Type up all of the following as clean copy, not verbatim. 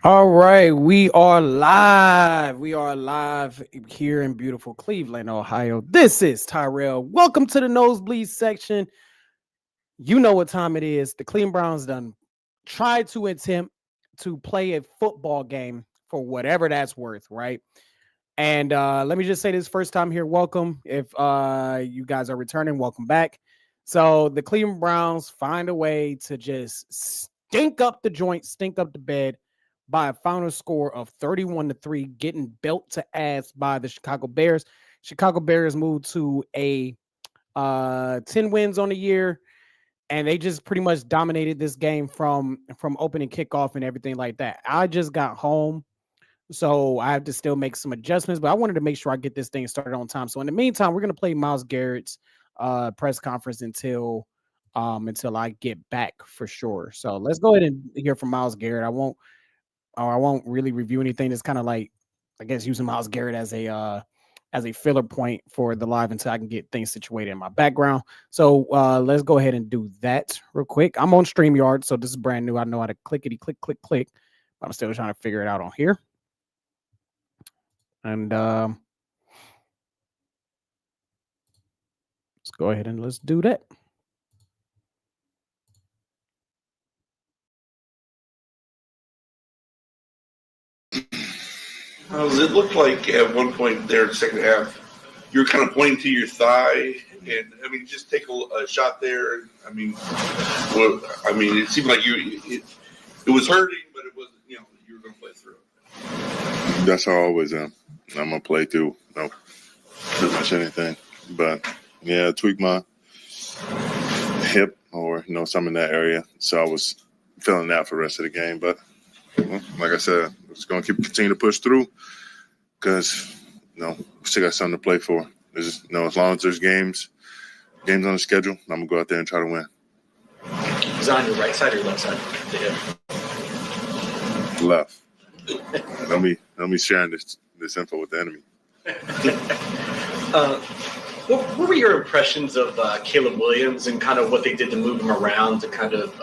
All right, we are live. We are live here in beautiful Cleveland, Ohio. This is Tyrell. Welcome to the nosebleed section. You know what time it is. The Cleveland Browns done tried to attempt to play a football game for whatever that's worth, right? And let me just say this first time here, welcome. If you guys are returning, welcome back. So the Cleveland Browns find a way to just stink up the joint, stink up the bed by a final score of 31-3, getting belt to ass by the Chicago Bears. Chicago Bears moved to a 10 wins on the year, and they just pretty much dominated this game from opening kickoff and everything like that. I just got home, so I have to still make some adjustments, but I wanted to make sure I get this thing started on time. So in the meantime, we're gonna play Myles Garrett's press conference until I get back for sure. So let's go ahead and hear from Myles Garrett. I won't really review anything. That's kind of like, I guess, using Myles Garrett as a filler point for the live until I can get things situated in my background. So let's go ahead and do that real quick. I'm on StreamYard, so this is brand new. I know how to clickety click click click, but I'm still trying to figure it out on here. And let's go ahead and let's do that. It looked like at one point there in the second half, you were kind of pointing to your thigh, and I mean, just take a shot there. It seemed like it was hurting, but it wasn't. You were going to play through it. That's how I always am. I'm gonna play through pretty much anything. But yeah, tweak my hip or some in that area. So I was feeling that for the rest of the game. But like I said, I'm just gonna continue to push through because we still got something to play for. There's as long as there's games on the schedule, I'm gonna go out there and try to win. Is it on your right side or left side? Left. Don't be sharing this info with the enemy. What were your impressions of Caleb Williams and kind of what they did to move him around to kind of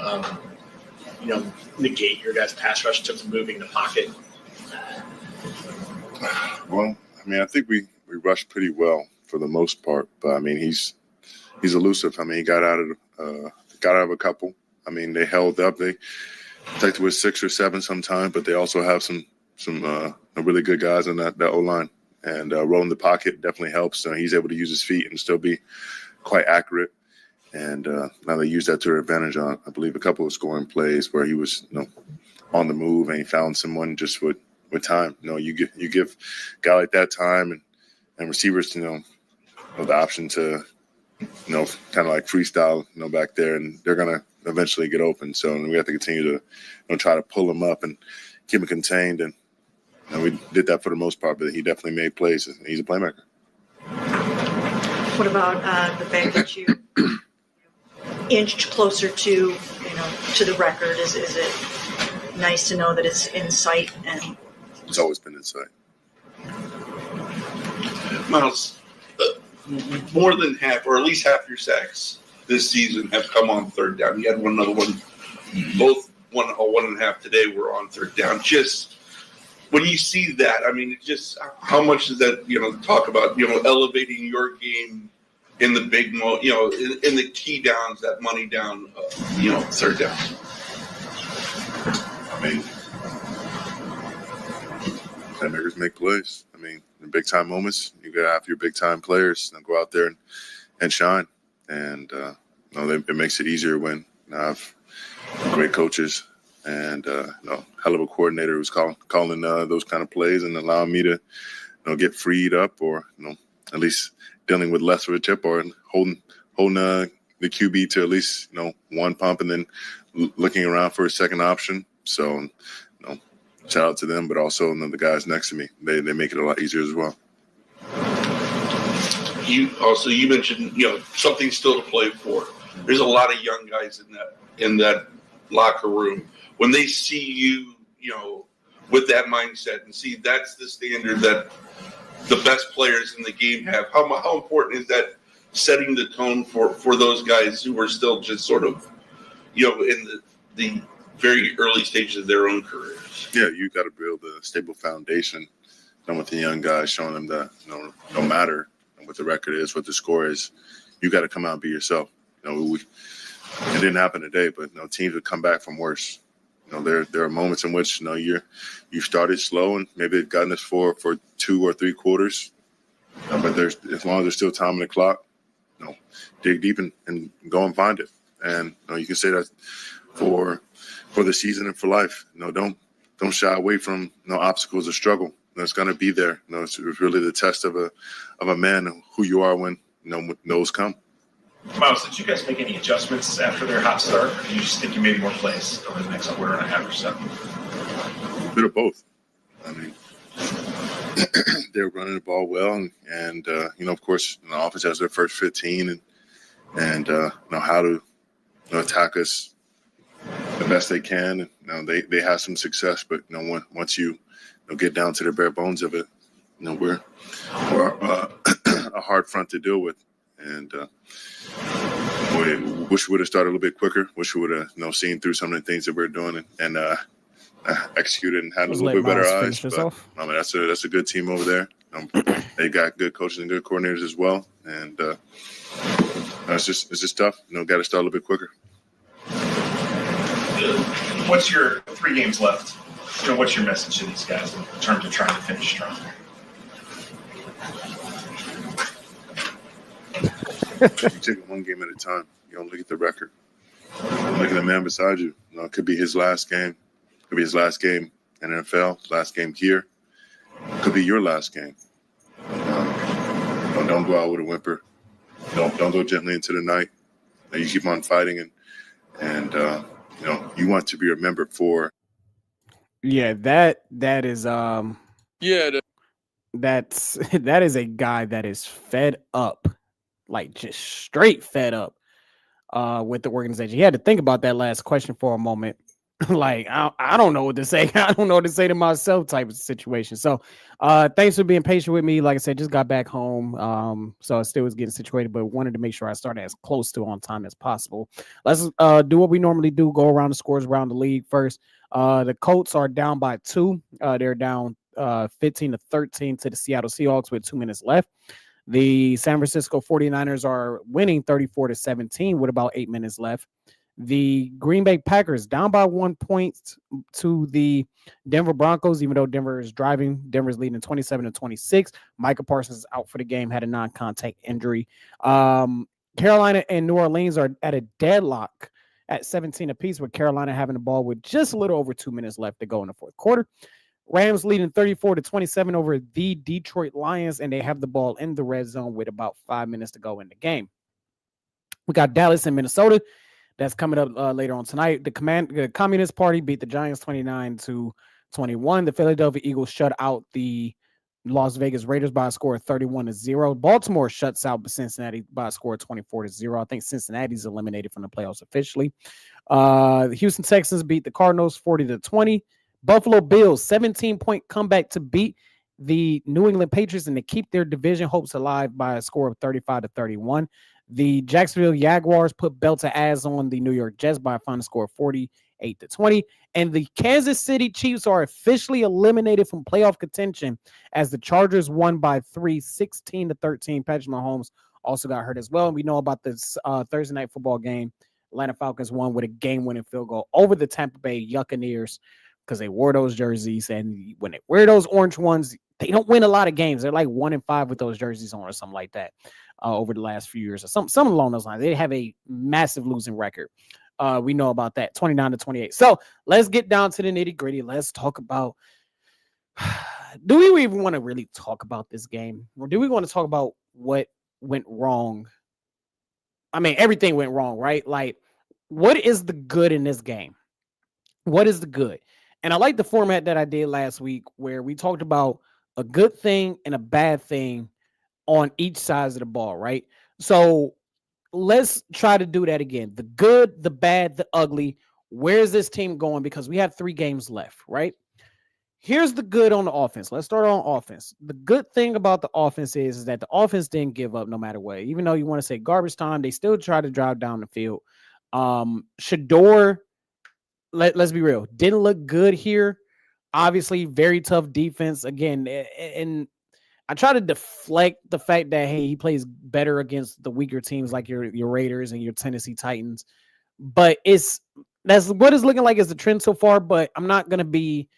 negate your guys' pass rush in terms of moving the pocket? Well, I think we rushed pretty well for the most part, but he's elusive. He got out of a couple. They held up. They protected with 6 or 7 sometimes, but they also have some really good guys in that O-line. And rolling the pocket definitely helps. He's able to use his feet and still be quite accurate. And now they use that to their advantage on, I believe, a couple of scoring plays where he was on the move and he found someone just with time. You give a guy like that time and receivers the option to kind of like freestyle back there, and they're gonna eventually get open. So we have to continue to try to pull him up and keep him contained, and we did that for the most part. But he definitely made plays. He's a playmaker. What about the fact that you inched closer to the record? Is it nice to know that it's in sight? And it's always been in sight. Myles, more than half, or at least half your sacks this season have come on third down. You had another one. Both one and a half today were on third down. Just when you see that, just how much does that talk about elevating your game in the big in the key downs, that money down, third down. Playmakers make plays. In big time moments, you got to have your big time players and go out there and shine. And it makes it easier when you have great coaches and hell of a coordinator who's calling those kind of plays and allowing me to get freed up, or at least dealing with less of a chip, or holding the QB to at least one pump and then looking around for a second option. So shout out to them, but also the guys next to me. They make it a lot easier as well. You mentioned something still to play for. There's a lot of young guys in that locker room. When they see you, with that mindset and see that's the standard that the best players in the game have, how important is that setting the tone for those guys who are still just sort of in the very early stages of their own careers. Yeah, you got to build a stable foundation. And with the young guys, showing them that no matter what the record is, what the score is, you got to come out and be yourself. It didn't happen today, but teams would come back from worse. There are moments in which you started slow and maybe it gotten us for 2 or 3 quarters, but as long as there's still time on the clock, dig deep and go and find it. And you can say that for the season and for life. Don't shy away from obstacles or struggle. It's going to be there. It's really the test of a man, who you are when no's come. Miles, did you guys make any adjustments after their hot start, or do you just think you made more plays over the next quarter and a half or so? A bit of both. I mean, they're running the ball well, and of course, the offense has their first 15, and know how to attack us the best they can. They have some success, but once you get down to the bare bones of it, we're a hard front to deal with. And wish we would have started a little bit quicker. Wish we would have seen through some of the things that we're doing and executed and had a little bit better eyes. But I mean, that's a good team over there. They got good coaches and good coordinators as well. And it's just tough. Got to start a little bit quicker. What's your 3 games left? What's your message to these guys in terms of trying to finish strong? You take it one game at a time. You don't look at the record. Look at the man beside you. It could be his last game. It could be his last game in the NFL, last game here. It could be your last game. Don't go out with a whimper. Don't go gently into the night. You keep on fighting, and you want to be remembered for. Yeah, that is that is a guy that is fed up. Like just straight fed up with the organization. He had to think about that last question for a moment. Like, I don't know what to say. I don't know what to say to myself type of situation. So thanks for being patient with me. Like I said, just got back home. So I still was getting situated, but wanted to make sure I started as close to on time as possible. Let's do what we normally do. Go around the scores around the league first. The Colts are down by 2. They're down 15-13 to the Seattle Seahawks with 2 minutes left. The San Francisco 49ers are winning 34-17 with about 8 minutes left. The Green Bay Packers down by 1 point to the Denver Broncos, even though Denver is driving. Denver's leading 27-26. Micah Parsons is out for the game, had a non-contact injury. Carolina and New Orleans are at a deadlock at 17 apiece, with Carolina having the ball with just a little over 2 minutes left to go in the fourth quarter. Rams leading 34-27 over the Detroit Lions, and they have the ball in the red zone with about 5 minutes to go in the game. We got Dallas and Minnesota. That's coming up later on tonight. The Communist Party beat the Giants 29-21. The Philadelphia Eagles shut out the Las Vegas Raiders by a score of 31-0. Baltimore shuts out Cincinnati by a score of 24-0. I think Cincinnati's eliminated from the playoffs officially. The Houston Texans beat the Cardinals 40-20. Buffalo Bills 17-point comeback to beat the New England Patriots and to keep their division hopes alive by a score of 35-31. The Jacksonville Jaguars put belt to ass on the New York Jets by a final score of 48-20. And the Kansas City Chiefs are officially eliminated from playoff contention as the Chargers won by 3, 16-13. Patrick Mahomes also got hurt as well. And we know about this Thursday night football game. Atlanta Falcons won with a game-winning field goal over the Tampa Bay Buccaneers because they wore those jerseys. And when they wear those orange ones, they don't win a lot of games. They're like 1-5 with those jerseys on or something like that over the last few years or something along those lines. They have a massive losing record. We know about that, 29-28. So let's get down to the nitty-gritty. Let's talk about, do we even want to really talk about this game? Or do we want to talk about what went wrong? I mean, everything went wrong, right? Like, what is the good in this game? What is the good? And I like the format that I did last week where we talked about a good thing and a bad thing on each side of the ball, right? So let's try to do that again. The good, the bad, the ugly. Where's this team going? Because we have 3 games left, right? Here's the good on the offense. Let's start on offense. The good thing about the offense is that the offense didn't give up no matter what. Even though you want to say garbage time, they still try to drive down the field. Shador let's be real. Didn't look good here. Obviously, very tough defense again, and I try to deflect the fact that hey, he plays better against the weaker teams like your Raiders and your Tennessee Titans, but that's what it's looking like as the trend so far. But I'm not gonna be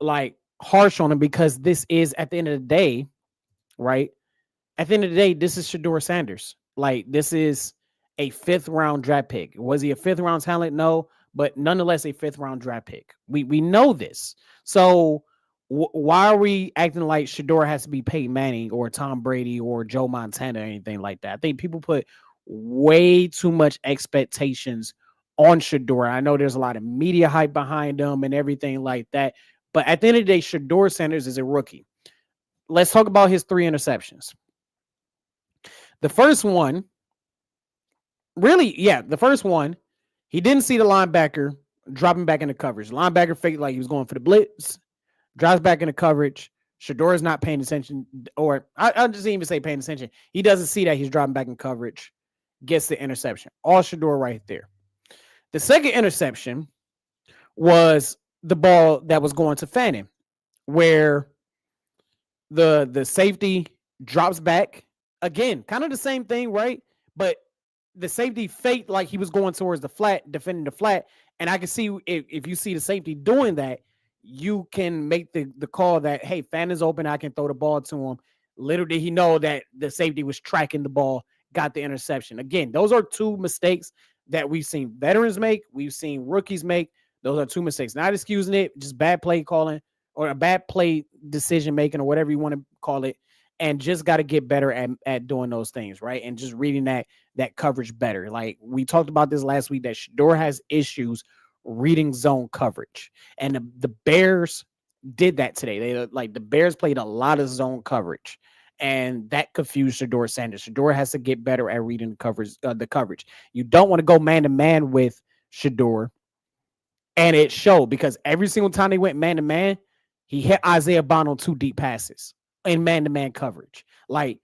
like harsh on him because this is at the end of the day, right? At the end of the day, this is Shedeur Sanders. Like this is a 5th round draft pick. Was he a 5th round talent? No, but nonetheless a 5th round draft pick. We know this. So why are we acting like Shedeur has to be Peyton Manning or Tom Brady or Joe Montana or anything like that? I think people put way too much expectations on Shedeur. I know there's a lot of media hype behind him and everything like that. But at the end of the day, Shedeur Sanders is a rookie. Let's talk about his 3 interceptions. The first one, the first one, he didn't see the linebacker dropping back into coverage. The linebacker faked like he was going for the blitz, drops back into coverage. Shedeur is not paying attention, or I'll just even say paying attention. He doesn't see that he's dropping back in coverage, gets the interception. All Shedeur right there. The second interception was the ball that was going to Fannin, where the safety drops back. Again, kind of the same thing, right? But the safety faked like he was going towards the flat, defending the flat. And I can see if you see the safety doing that, you can make the call that, hey, Fan is open. I can throw the ball to him. Little did he know that the safety was tracking the ball, got the interception. Again, those are 2 mistakes that we've seen veterans make. We've seen rookies make. Those are 2 mistakes. Not excusing it, just bad play calling or a bad play decision making or whatever you want to call it. And just got to get better at doing those things, right? And just reading that coverage better. Like we talked about this last week, that Shedeur has issues reading zone coverage, and the Bears did that today. The Bears played a lot of zone coverage, and that confused Shedeur Sanders. Shedeur has to get better at reading the coverage. You don't want to go man to man with Shedeur, and it showed because every single time they went man to man, he hit Isaiah Bond on 2 deep passes in man-to-man coverage. Like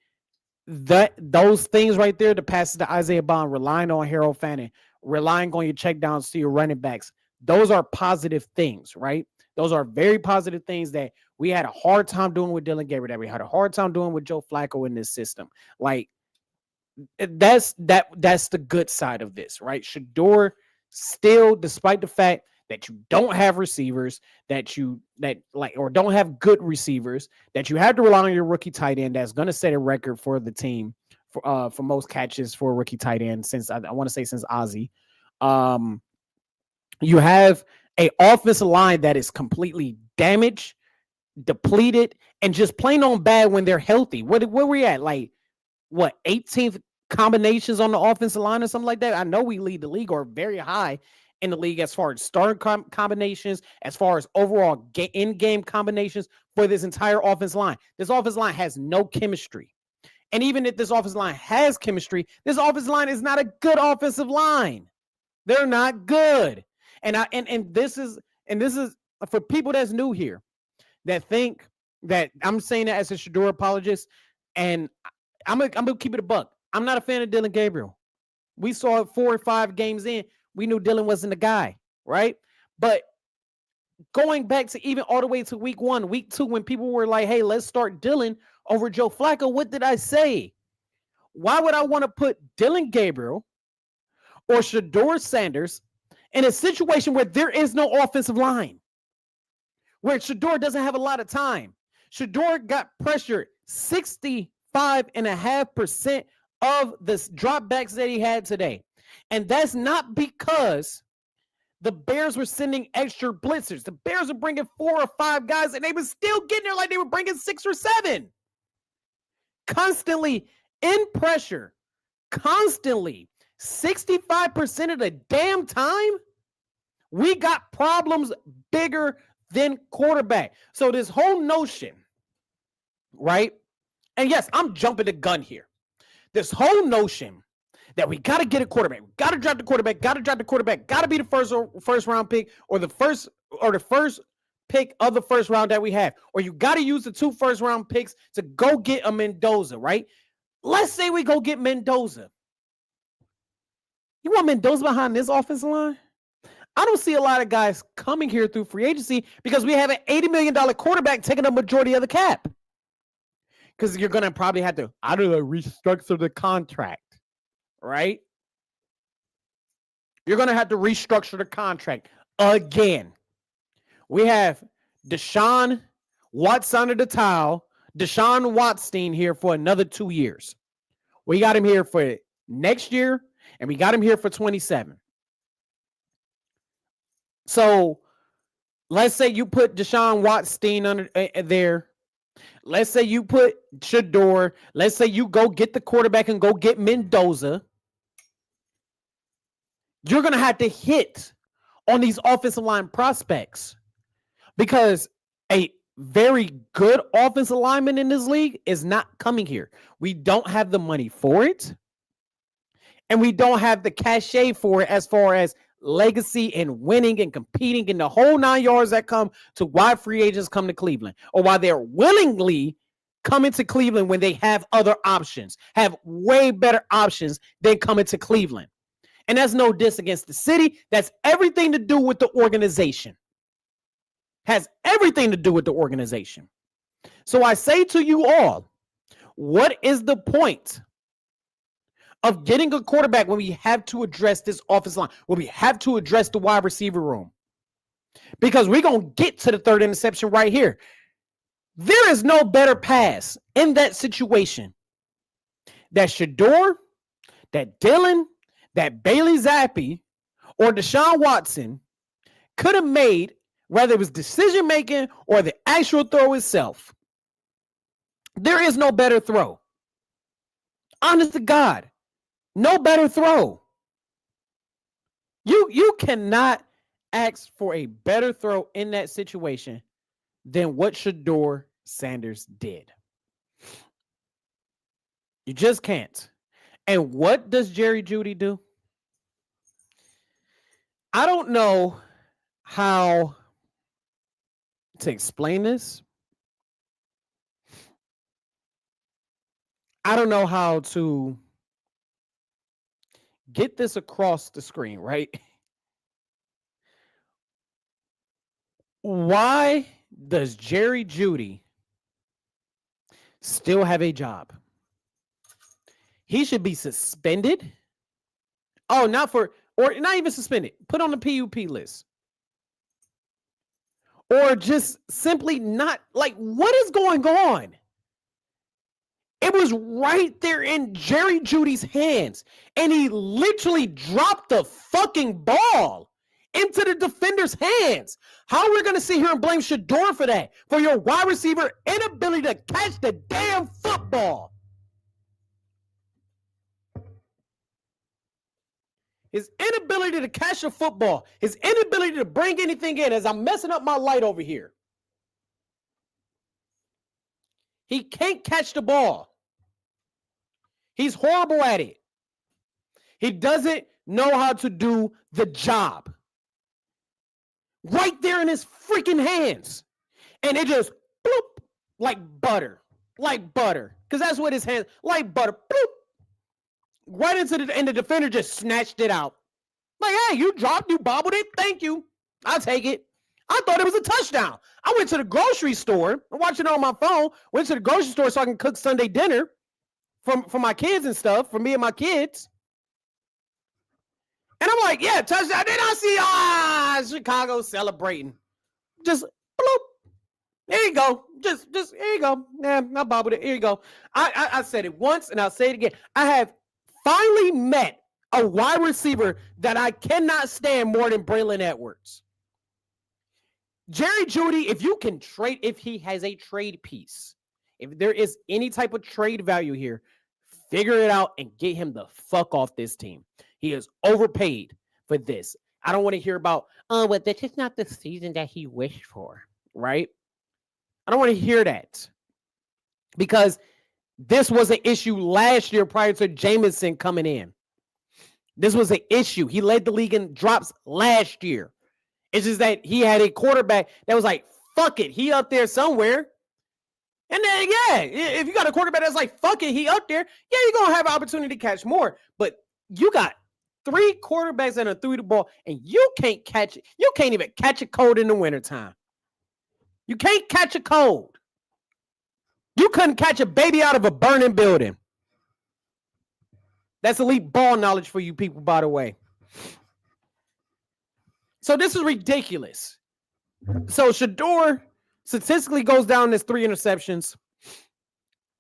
those things right there, the passes to Isaiah Bond, relying on Harold Fannin, relying on your checkdowns to your running backs. Those are positive things, right? Those are very positive things that we had a hard time doing with Dylan Gabriel, that we had a hard time doing with Joe Flacco in this system. Like that's the good side of this, right? Shedeur still, despite the fact that you don't have receivers, or don't have good receivers, that you have to rely on your rookie tight end that's going to set a record for the team for most catches for a rookie tight end since I want to say since Ozzie. You have a offensive line that is completely damaged, depleted, and just plain on bad when they're healthy. Where we at? Like what, 18th combinations on the offensive line or something like that? I know we lead the league or very high in the league as far as starting combinations, as far as overall in-game combinations for this entire offensive line. This offensive line has no chemistry. And even if this offensive line has chemistry, this offensive line is not a good offensive line. They're not good. And this is for people that's new here that think that I'm saying that as a Shedeur apologist, and I'm gonna keep it a buck. I'm not a fan of Dylan Gabriel. We saw it 4 or 5 games in. We knew Dylan wasn't the guy, right? But going back to even all the way to week 1, week 2, when people were like, hey, let's start Dylan over Joe Flacco, what did I say? Why would I want to put Dylan Gabriel or Shedeur Sanders in a situation where there is no offensive line, where Shedeur doesn't have a lot of time? Shedeur got pressured 65.5% of the dropbacks that he had today. And that's not because the Bears were sending extra blitzers. The Bears were bringing 4 or 5 guys, and they were still getting there like they were bringing 6 or 7. Constantly in pressure. Constantly. 65% of the damn time, we got problems bigger than quarterback. So this whole notion, right? And yes, I'm jumping the gun here. This whole notion that we got to get a quarterback, we got to draft the quarterback, got to be the first round pick or the first pick of the first round that we have, or you got to use the 2 first round picks to go get a Mendoza, right? Let's say we go get Mendoza. You want Mendoza behind this offensive line? I don't see a lot of guys coming here through free agency because we have an $80 million quarterback taking a majority of the cap. Because you're going to probably have to, I don't know, restructure the contract, right? You're going to have to restructure the contract again. We have Deshaun Watts under the towel, Deshaun Watson here for another 2 years. We got him here for next year, and we got him here for 27. So let's say you put Deshaun Watson under there. Let's say you put Shador. Let's say you go get the quarterback and go get Mendoza. You're going to have to hit on these offensive line prospects because a very good offensive lineman in this league is not coming here. We don't have the money for it, and we don't have the cachet for it as far as legacy and winning and competing in the whole 9 yards that come to why free agents come to Cleveland or why they're willingly coming to Cleveland when they have other options, have way better options than coming to Cleveland. And that's no diss against the city. That's everything to do with the organization. Has everything to do with the organization. So I say to you all, what is the point of getting a quarterback when we have to address this offensive line, when we have to address the wide receiver room? Because we're going to get to the third interception right here. There is no better pass in that situation that Shador, that Dylan, that Bailey Zappi, or Deshaun Watson could have made, whether it was decision-making or the actual throw itself. There is no better throw. Honest to God. No better throw. You cannot ask for a better throw in that situation than what Shador Sanders did. You just can't. And what does Jerry Jeudy do? I don't know how to explain this. I don't know how to get this across the screen, right? Why does Jerry Jeudy still have a job? He should be suspended. Oh, or not even suspended. Put on the PUP list. Or just simply not, like, what is going on? It was right there in Jerry Jeudy's hands, and he literally dropped the fucking ball into the defender's hands. How are we going to sit here and blame Shador for that? For your wide receiver inability to catch the damn football. His inability to catch a football, his inability to bring anything in as I'm messing up my light over here. He can't catch the ball. He's horrible at it. He doesn't know how to do the job. Right there in his freaking hands. And it just bloop, like butter. Like butter. Because that's what his hands, like butter. Bloop. Right into and the defender just snatched it out. Like, hey, you dropped, you bobbled it. Thank you. I'll take it. I thought it was a touchdown. I went to the grocery store. I'm watching it on my phone. Went to the grocery store so I can cook Sunday dinner for my kids and stuff, for me and my kids. And I'm like, yeah, touchdown. Then I see, Chicago celebrating. Just bloop. There you go. Just here you go. Yeah, I bobbled it. Here you go. I said it once and I'll say it again. I have finally met a wide receiver that I cannot stand more than Braylon Edwards. Jerry Jeudy, if you can trade, if he has a trade piece, if there is any type of trade value here, figure it out and get him the fuck off this team. He is overpaid for this. I don't want to hear about, but that's just not the season that he wished for, right? I don't want to hear that because this was an issue last year prior to Jameson coming in. This was an issue. He led the league in drops last year. It's just that he had a quarterback that was like, fuck it, he up there somewhere. And then, yeah, if you got a quarterback that's like, fuck it, he up there, yeah, you're going to have an opportunity to catch more. But you got 3 quarterbacks that threw the ball, and you can't catch it. You can't even catch a cold in the wintertime. You can't catch a cold. You couldn't catch a baby out of a burning building. That's elite ball knowledge for you people, by the way. So this is ridiculous. So Shedeur statistically goes down as 3 interceptions,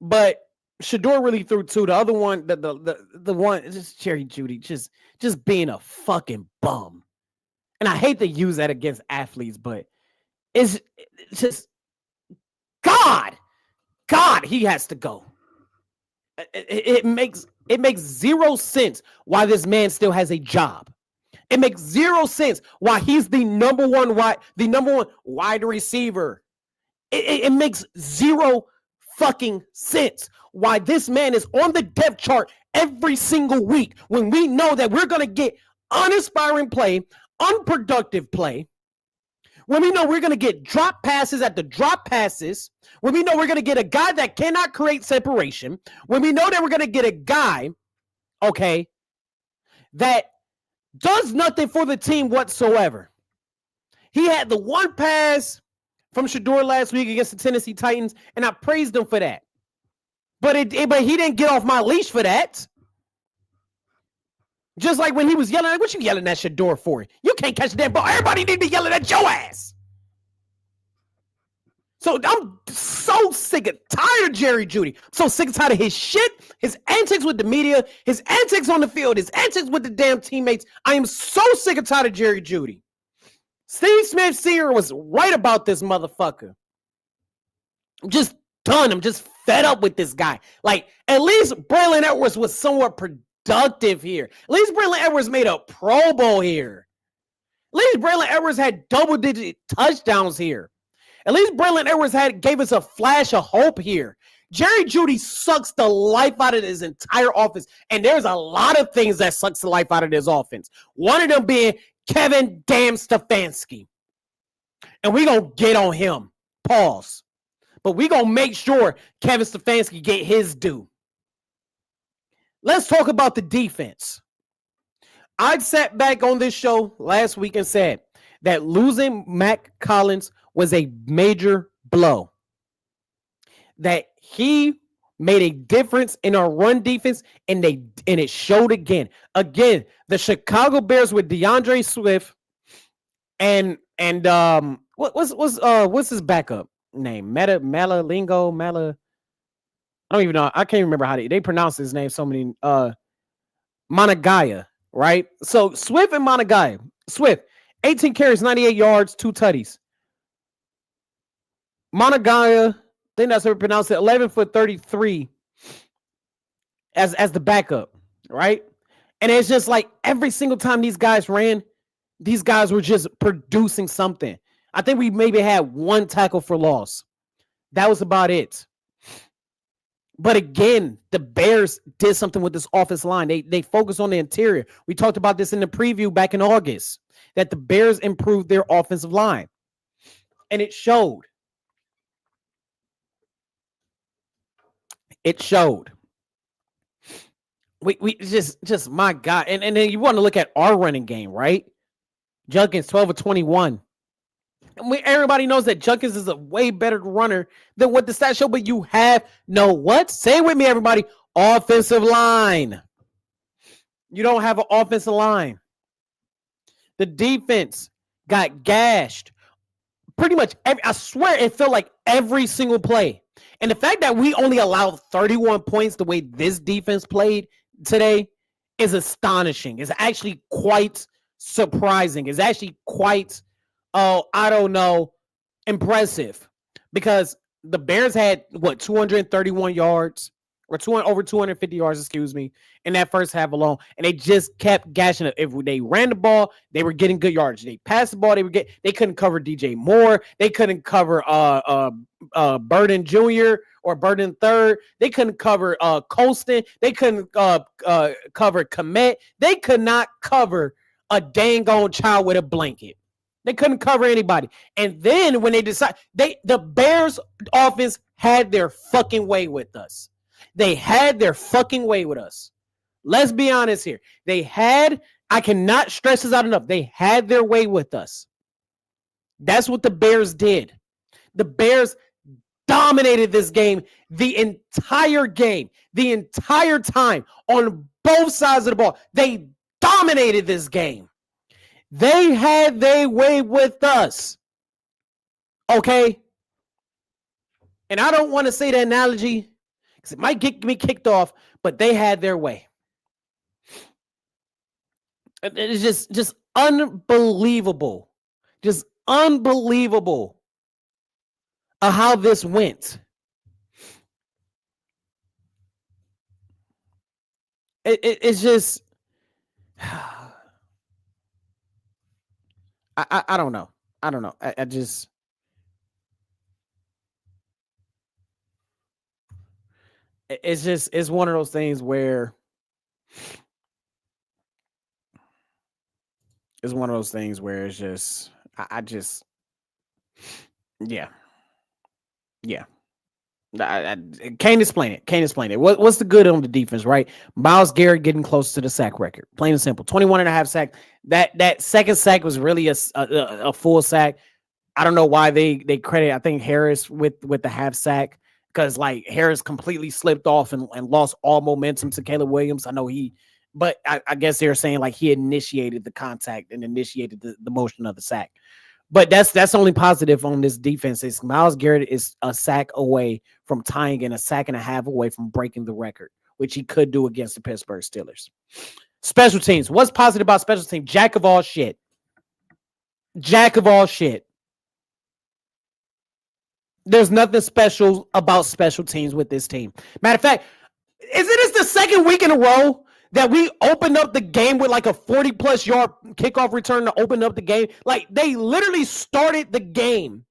but Shedeur really threw 2. The other one, the one, just Jerry Jeudy, just being a fucking bum. And I hate to use that against athletes, but it's just God, he has to go. It makes zero sense why this man still has a job. It makes zero sense why he's the number one wide receiver. It makes zero fucking sense why this man is on the depth chart every single week when we know that we're going to get uninspiring play, unproductive play, when we know we're going to get drop passes at the drop passes, when we know we're going to get a guy that cannot create separation, when we know that we're going to get a guy, okay, that does nothing for the team whatsoever. He had the one pass from Shedeur last week against the Tennessee Titans, and I praised him for that. But he didn't get off my leash for that. Just like when he was yelling, what you yelling at Shedeur for? You can't catch that ball. Everybody need to be yelling at your ass. So I'm so sick and tired of Jerry Jeudy. So sick and tired of his shit, his antics with the media, his antics on the field, his antics with the damn teammates. I am so sick and tired of Jerry Jeudy. Steve Smith Sr. was right about this motherfucker. I'm just done. I'm just fed up with this guy. Like, at least Braylon Edwards was somewhat productive here. At least Braylon Edwards made a Pro Bowl here. At least Braylon Edwards had double-digit touchdowns here. At least Braylon Edwards gave us a flash of hope here. Jerry Jeudy sucks the life out of his entire offense, and there's a lot of things that sucks the life out of this offense. One of them being Kevin damn Stefanski. And we're going to get on him. Pause. But we're going to make sure Kevin Stefanski get his due. Let's talk about the defense. I sat back on this show last week and said that losing Mac Collins was a major blow. That he made a difference in our run defense, and it showed again. Again, the Chicago Bears with DeAndre Swift and what's his backup name? I don't even know. I can't remember how they pronounce his name. So many Monagaya, right? So Swift and Monagaya. Swift, 18 carries, 98 yards, 2 tutties. Monagaya, I think that's how we pronounce it, 11 foot 33 as the backup, right? And it's just like every single time these guys ran, these guys were just producing something. I think we maybe had 1 tackle for loss. That was about it. But again, the Bears did something with this offensive line. They focused on the interior. We talked about this in the preview back in August, that the Bears improved their offensive line. And it showed. It showed. We just my God. And then you want to look at our running game, right? Junkins, 12 of 21. And everybody knows that Junkins is a way better runner than what the stats show, but you have no what? Say it with me, everybody. Offensive line. You don't have an offensive line. The defense got gashed. Pretty much I swear it felt like every single play. And the fact that we only allowed 31 points the way this defense played today is astonishing. It's actually quite surprising. It's actually quite, impressive. Because the Bears had, 231 yards? Or over 250 yards, in that first half alone. And they just kept gashing it. If they ran the ball, they were getting good yards. They passed the ball, they couldn't cover DJ Moore. They couldn't cover Burden Jr. or Burden III. They couldn't cover Colston. They couldn't cover Komet. They could not cover a dang on child with a blanket. They couldn't cover anybody. And then when they decided, the Bears offense had their fucking way with us. They had their fucking way with us. Let's be honest here. They had I cannot stress this out enough. They had their way with us. That's what the Bears did. The Bears dominated this game the entire time on both sides of the ball. They dominated this game. They had their way with us. Okay? And I don't want to say the analogy because it might get me kicked off, but they had their way. It's just unbelievable. Just unbelievable how this went. It's just I don't know. I don't know. I just it's one of those things where it's just I just yeah. I can't explain it. What's the good on the defense, right? Myles Garrett getting close to the sack record. Plain and simple. 21 and a half sack. That second sack was really a full sack. I don't know why they credit, I think, Harris with the half sack, because like Harris completely slipped off and lost all momentum to Caleb Williams. I know but I guess they're saying like he initiated the contact and initiated the motion of the sack. But that's only positive on this defense. Is Myles Garrett is a sack away from tying and a sack and a half away from breaking the record, which he could do against the Pittsburgh Steelers. Special teams. What's positive about special teams? Jack of all shit. There's nothing special about special teams with this team. Matter of fact, isn't this the second week in a row that we opened up the game with like a 40-plus yard kickoff return to open up the game? Like, they literally started the game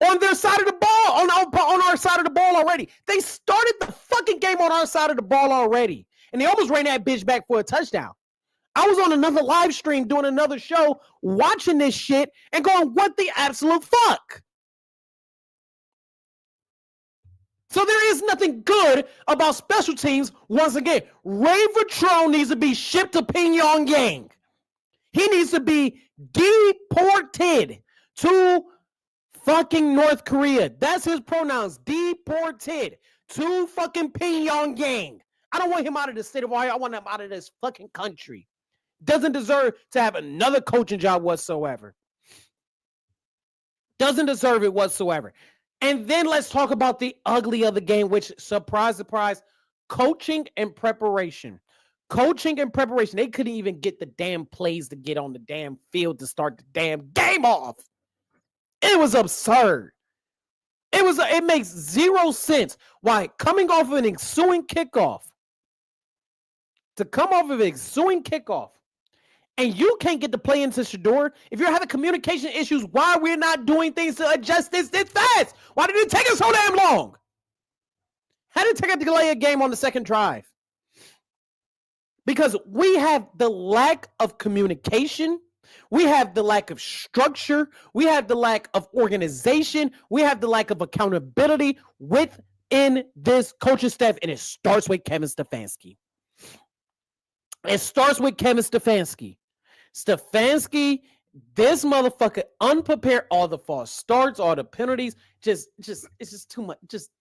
on their side of the ball, on our side of the ball already. They started the fucking game on our side of the ball already. And they almost ran that bitch back for a touchdown. I was on another live stream doing another show, watching this shit and going, what the absolute fuck? So there is nothing good about special teams. Once again, Ray Vitrone needs to be shipped to Pyongyang. He needs to be deported to fucking North Korea. That's his pronouns. Deported to fucking Pyongyang. I don't want him out of the state of Ohio. I want him out of this fucking country. Doesn't deserve to have another coaching job whatsoever. Doesn't deserve it whatsoever. And then let's talk about the ugly of the game, which, surprise, surprise, coaching and preparation. Coaching and preparation. They couldn't even get the damn plays to get on the damn field to start the damn game off. It was absurd. It makes zero sense why coming off of an ensuing kickoff, and you can't get the play into Shador. If you're having communication issues, why we're not doing things to adjust this fast? Why did it take us so damn long? How did it take a delay a game on the second drive? Because we have the lack of communication. We have the lack of structure. We have the lack of organization. We have the lack of accountability within this coaching staff. And it starts with Kevin Stefanski. Stefanski, this motherfucker unprepared, all the false starts, all the penalties, it's just too much. Just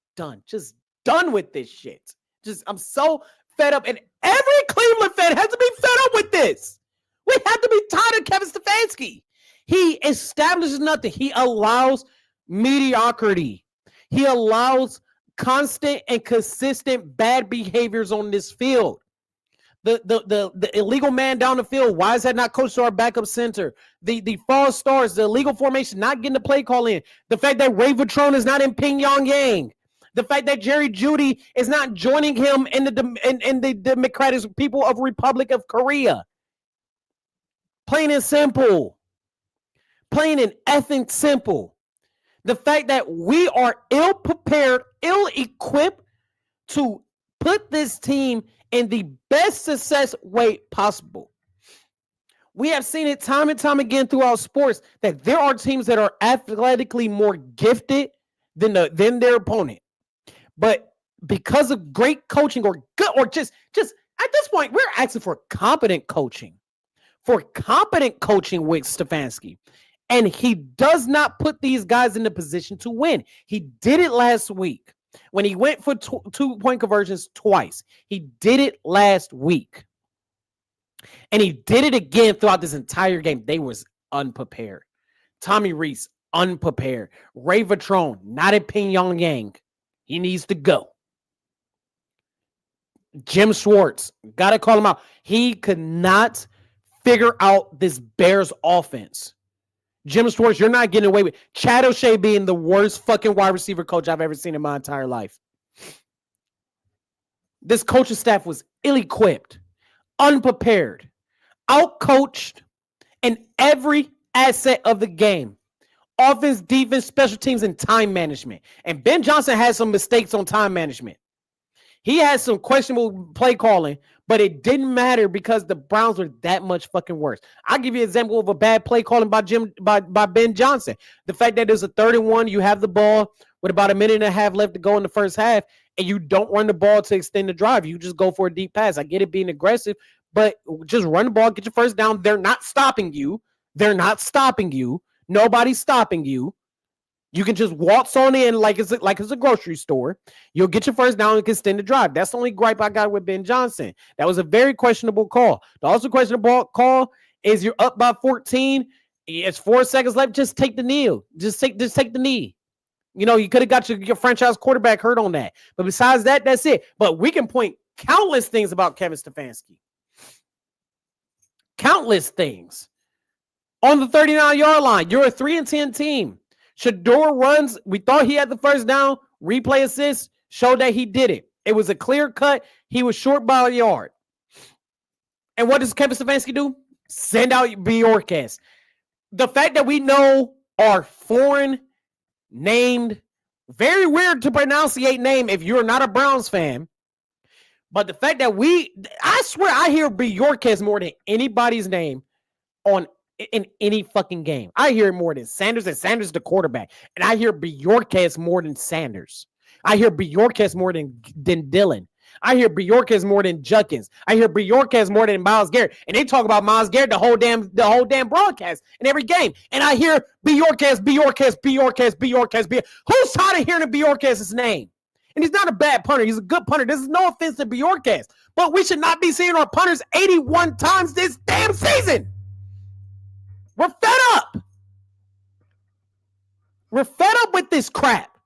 done with this shit. I'm so fed up, and every Cleveland fan has to be fed up with this. We have to be tired of Kevin Stefanski. He establishes nothing. He allows mediocrity. He allows constant and consistent bad behaviors on this field. The illegal man down the field. Why is that not coached to our backup center? The false starts, the illegal formation, not getting the play call in. The fact that Ray Vitrone is not in Pyongyang. The fact that Jerry Jeudy is not joining him in the Democratic People of Republic of Korea. Plain and simple. Plain and effing simple. The fact that we are ill-prepared, ill-equipped to put this team in the best success way possible. We have seen it time and time again throughout sports that there are teams that are athletically more gifted than their opponent. But because of great coaching or just at this point, we're asking for competent coaching. for competent coaching with Stefanski. And he does not put these guys in the position to win. He did it last week when he went for 2-point conversions twice. He did it last week. And he did it again throughout this entire game. They was unprepared. Tommy Reese, unprepared. Ray Vitrone, not at Pyongyang. He needs to go. Jim Schwartz, got to call him out. He could not figure out this Bears offense. Jim Schwartz, you're not getting away with Chad O'Shea being the worst fucking wide receiver coach I've ever seen in my entire life. This coaching staff was ill-equipped, unprepared, out-coached in every asset of the game. Offense, defense, special teams, and time management. And Ben Johnson had some mistakes on time management. He had some questionable play calling, but it didn't matter because the Browns were that much fucking worse. I'll give you an example of a bad play calling by Ben Johnson. The fact that there's a 31, you have the ball with about a minute and a half left to go in the first half, and you don't run the ball to extend the drive. You just go for a deep pass. I get it being aggressive, but just run the ball, get your first down. They're not stopping you. They're not stopping you. Nobody's stopping you. You can just waltz on in like it's a grocery store. You'll get your first down and can extend the drive. That's the only gripe I got with Ben Johnson. That was a very questionable call. The also questionable call is you're up by 14. It's 4 seconds left. Just take the knee. Just take the knee. You know, you could have got your franchise quarterback hurt on that. But besides that, that's it. But we can point countless things about Kevin Stefanski. Countless things. On the 39-yard line, you're a 3-10 team. Shador runs. We thought he had the first down. Replay assist showed that he did it. It was a clear cut. He was short by a yard. And what does Kevin Stefanski do? Send out Bjorkes. The fact that we know our foreign named, very weird to pronunciate name if you're not a Browns fan. But the fact that I swear I hear Bjorkes more than anybody's name in any fucking game. I hear more than Sanders, and Sanders the quarterback. And I hear Bjorkes more than Sanders. I hear Bjorkes more than Dylan. I hear Bjorkes more than Judkins. I hear Bjorkes more than Myles Garrett. And they talk about Myles Garrett the whole damn broadcast in every game. And I hear Bjorkes. Who's tired of hearing Bjorkes' name? And he's not a bad punter. He's a good punter. This is no offense to Bjorkes. But we should not be seeing our punters 81 times this damn season. We're fed up. We're fed up with this crap.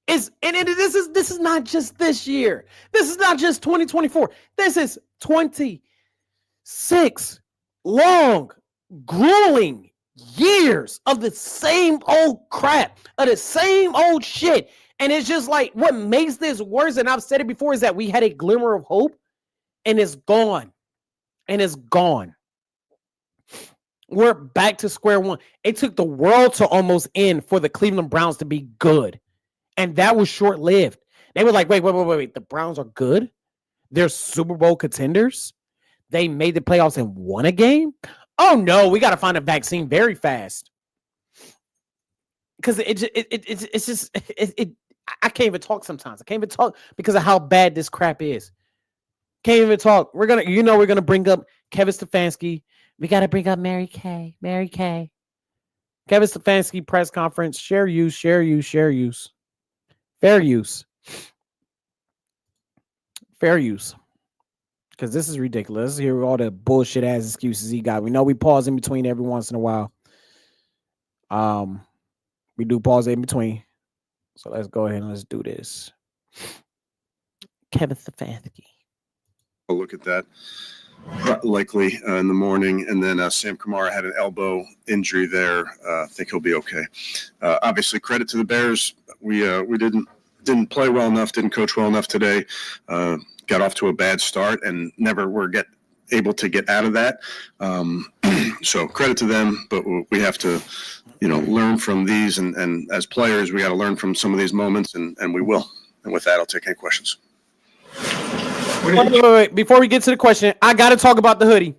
This is not just this year. This is not just 2024. This is 26 long, grueling years of the same old crap, of the same old shit. And it's just like what makes this worse, and I've said it before, is that we had a glimmer of hope, and it's gone. And it's gone. We're back to square one. It took the world to almost end for the Cleveland Browns to be good. And that was short-lived. They were like, wait. The Browns are good? They're Super Bowl contenders? They made the playoffs and won a game? Oh, no, we got to find a vaccine very fast. Because it's just, I can't even talk sometimes. I can't even talk because of how bad this crap is. Can't even talk. We're going to bring up Kevin Stefanski. We got to bring up Mary Kay. Kevin Stefanski press conference. Fair use. Fair use. Because this is ridiculous. Let's hear all the bullshit ass excuses he got. We know we pause in between every once in a while. We do pause in between. So let's go ahead and let's do this. Kevin Stefanski. I'll look at that. Likely in the morning, and then Sam Kamara had an elbow injury there. I think he'll be okay. Obviously, credit to the Bears. We didn't play well enough, didn't coach well enough today. Got off to a bad start and never were able to get out of that. So credit to them, but we have to, learn from these, and as players, we got to learn from some of these moments, and we will. And with that, I'll take any questions. Wait. Before we get to the question, I got to talk about the hoodie.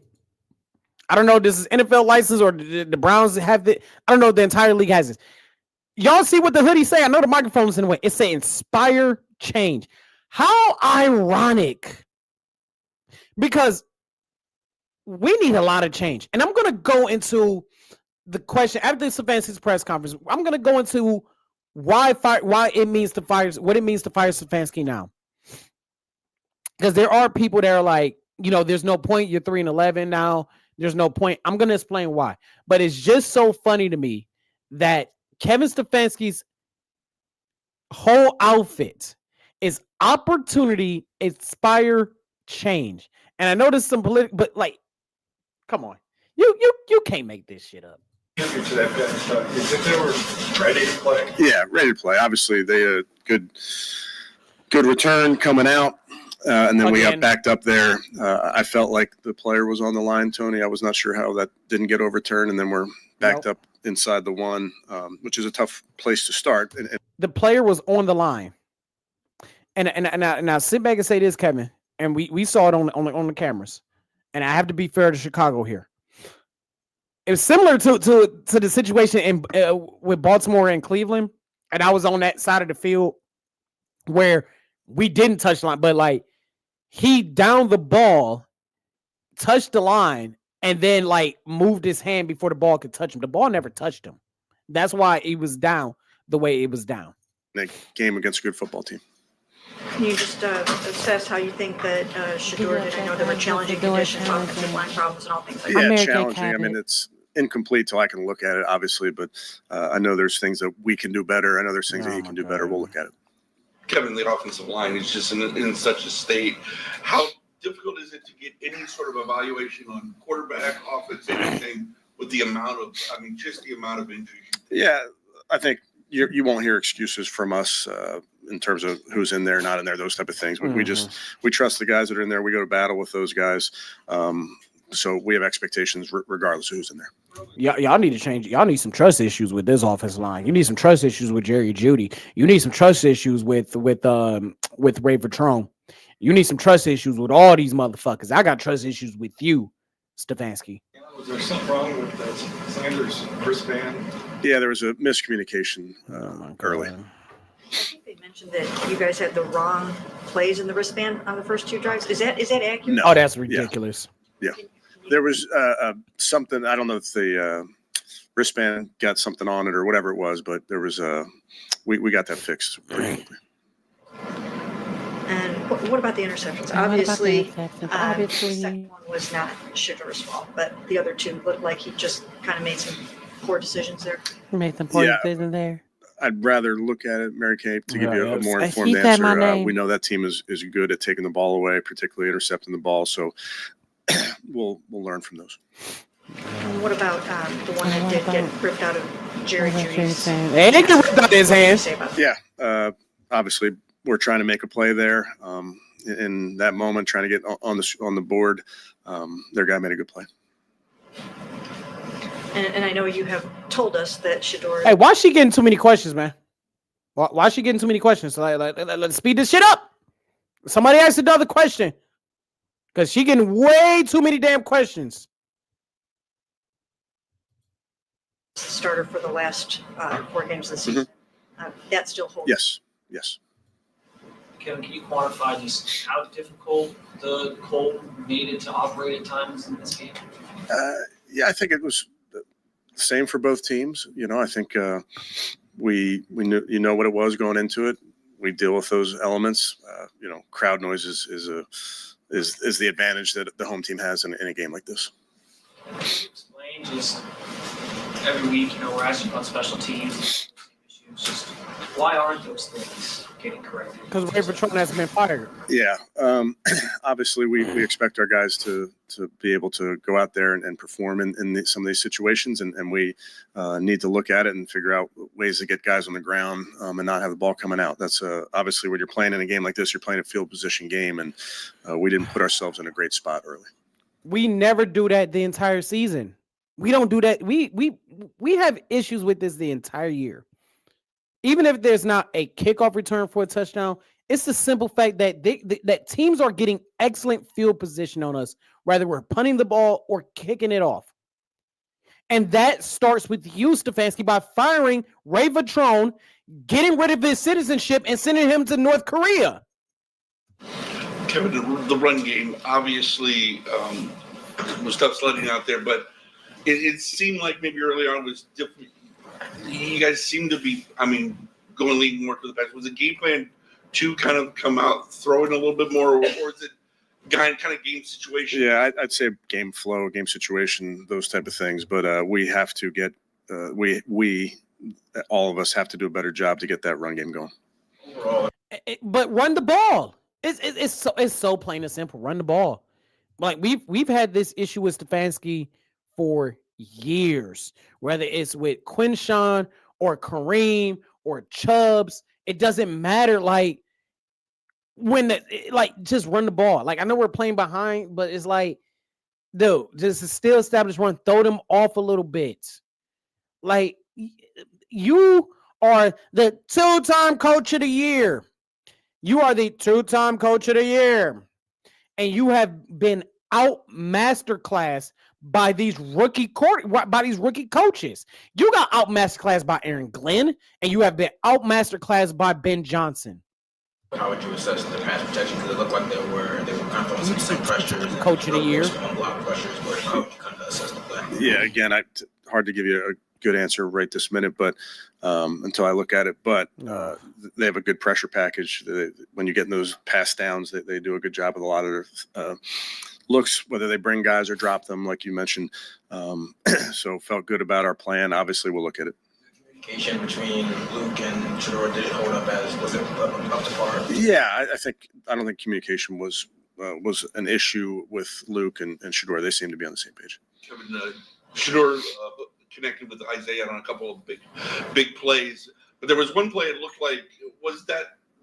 I don't know if this is NFL license or the Browns have it. I don't know if the entire league has this. Y'all see what the hoodie say? I know the microphone's in the way. It say inspire change. How ironic. Because we need a lot of change. And I'm going to go into the question after Stefanski's press conference. I'm going to go into why it means to fire, what it means to fire Stefanski now. Because there are people that are like, there's no point. You're 3-11 now. There's no point. I'm going to explain why. But it's just so funny to me that Kevin Stefanski's whole outfit is opportunity, inspire, change. And I know there's some political, but like, come on. You can't make this shit up. To that bench, is if they were ready to play? Yeah, ready to play. Obviously, they had good return coming out. And then we got backed up there. I felt like the player was on the line, Tony. I was not sure how that didn't get overturned. And then we're backed up inside the one, which is a tough place to start. And the player was on the line. And I sit back and say this, Kevin, and we saw it on the cameras. And I have to be fair to Chicago here. It was similar to the situation in with Baltimore and Cleveland. And I was on that side of the field where we didn't touch the line, but like he downed the ball, touched the line, and then like moved his hand before the ball could touch him. The ball never touched him. That's why it was down the way it was down. that game against a good football team. Can you just assess how you think that Shedeur did? I know there were challenging conditions, offensive line problems, and all things like that. Yeah, challenging. I mean, it's incomplete till I can look at it, obviously, but I know there's things that we can do better. I know there's things that he can do better. We'll look at it. Kevin, the offensive line is just in such a state. How difficult is it to get any sort of evaluation on quarterback, offense, anything with the amount of, just the amount of injuries? Yeah, I think you won't hear excuses from us in terms of who's in there, not in there, those type of things. We trust the guys that are in there. We go to battle with those guys. So we have expectations regardless of who's in there. Y'all need to change. Y'all need some trust issues with this offensive line. You need some trust issues with Jerry Jeudy. You need some trust issues with Ray Vetrone. You need some trust issues with all these motherfuckers. I got trust issues with you, Stefanski. Was there something wrong with the Sanders wristband? Yeah, there was a miscommunication early. I think they mentioned that you guys had the wrong plays in the wristband on the first two drives. Is that accurate? No. Oh, that's ridiculous. Yeah. There was something, I don't know if the wristband got something on it or whatever it was, but there was we got that fixed pretty quickly. And what about the interceptions? Obviously, the second one was not Shedeur's fault, but the other two looked like he just kind of made some poor decisions there. Made some poor decisions there. I'd rather look at it, Mary Kay, to give you a more informed answer. We know that team is good at taking the ball away, particularly intercepting the ball. So we'll learn from those. And what about the one that did get ripped out of Jerry Jeudy's? And it got ripped out of his hands. Yeah, obviously we're trying to make a play there. In that moment, trying to get on the board, their guy made a good play. And I know you have told us that Shedeur. Hey, why is she getting too many questions, man? Why is she getting too many questions? So let's speed this shit up. Somebody ask another question. Because she getting way too many damn questions. Starter for the last 4 games of the season. That still holds. Yes. Kevin, can you quantify just how difficult the cold made it to operate at times in this game? Yeah, I think it was the same for both teams. I think we knew what it was going into it. We deal with those elements. Crowd noise is the advantage that the home team has in a game like this. Can you explain just every week, we're asking about special teams, issues, just why aren't those things getting corrected? Because Ray Vetrone hasn't been fired. Yeah. Obviously, we expect our guys to be able to go out there and perform in some of these situations, and we need to look at it and figure out ways to get guys on the ground and not have the ball coming out. That's obviously when you're playing in a game like this, you're playing a field position game, and we didn't put ourselves in a great spot early. We never do that the entire season. We don't do that. We have issues with this the entire year. Even if there's not a kickoff return for a touchdown, it's the simple fact that that teams are getting excellent field position on us, whether we're punting the ball or kicking it off. And that starts with you, Stefanski, by firing Ray Vetrone, getting rid of his citizenship, and sending him to North Korea. Kevin, the run game, obviously, was tough sledding out there, but it seemed like maybe early on was different. You guys seem to be, going leaning more to the pass. Was the game plan to kind of come out throwing a little bit more, or is it kind of game situation? Yeah, I'd say game flow, game situation, those type of things. But we have to get we all of us have to do a better job to get that run game going. But run the ball. It's so plain and simple. Run the ball. Like we've had this issue with Stefanski for years, whether it's with Quinshawn or Kareem or Chubbs. It doesn't matter. Like just run the ball. Like I know we're playing behind, but it's like, dude, just still establish run. Throw them off a little bit. Like you are the 2-time coach of the year. You are the 2-time coach of the year. And you have been out masterclass by these rookie coaches. You got out masterclass by Aaron Glenn, and you have been out masterclass by Ben Johnson. How would you assess the pass protection? Because it looked like they were kind of throwing some pressures. Coach of the year. Block pressures, but how would you kind of assess the play? Yeah, again, hard to give you a good answer right this minute, but until I look at it. But they have a good pressure package. When you get in those pass downs, they do a good job with a lot of their looks, whether they bring guys or drop them, like you mentioned. So felt good about our plan. Obviously, we'll look at it. Communication between Luke and Shador, did it hold up was it up to par? Yeah, I don't think communication was an issue with Luke and Shador. They seem to be on the same page. Kevin, Shador connected with Isaiah on a couple of big plays, but there was one play it looked like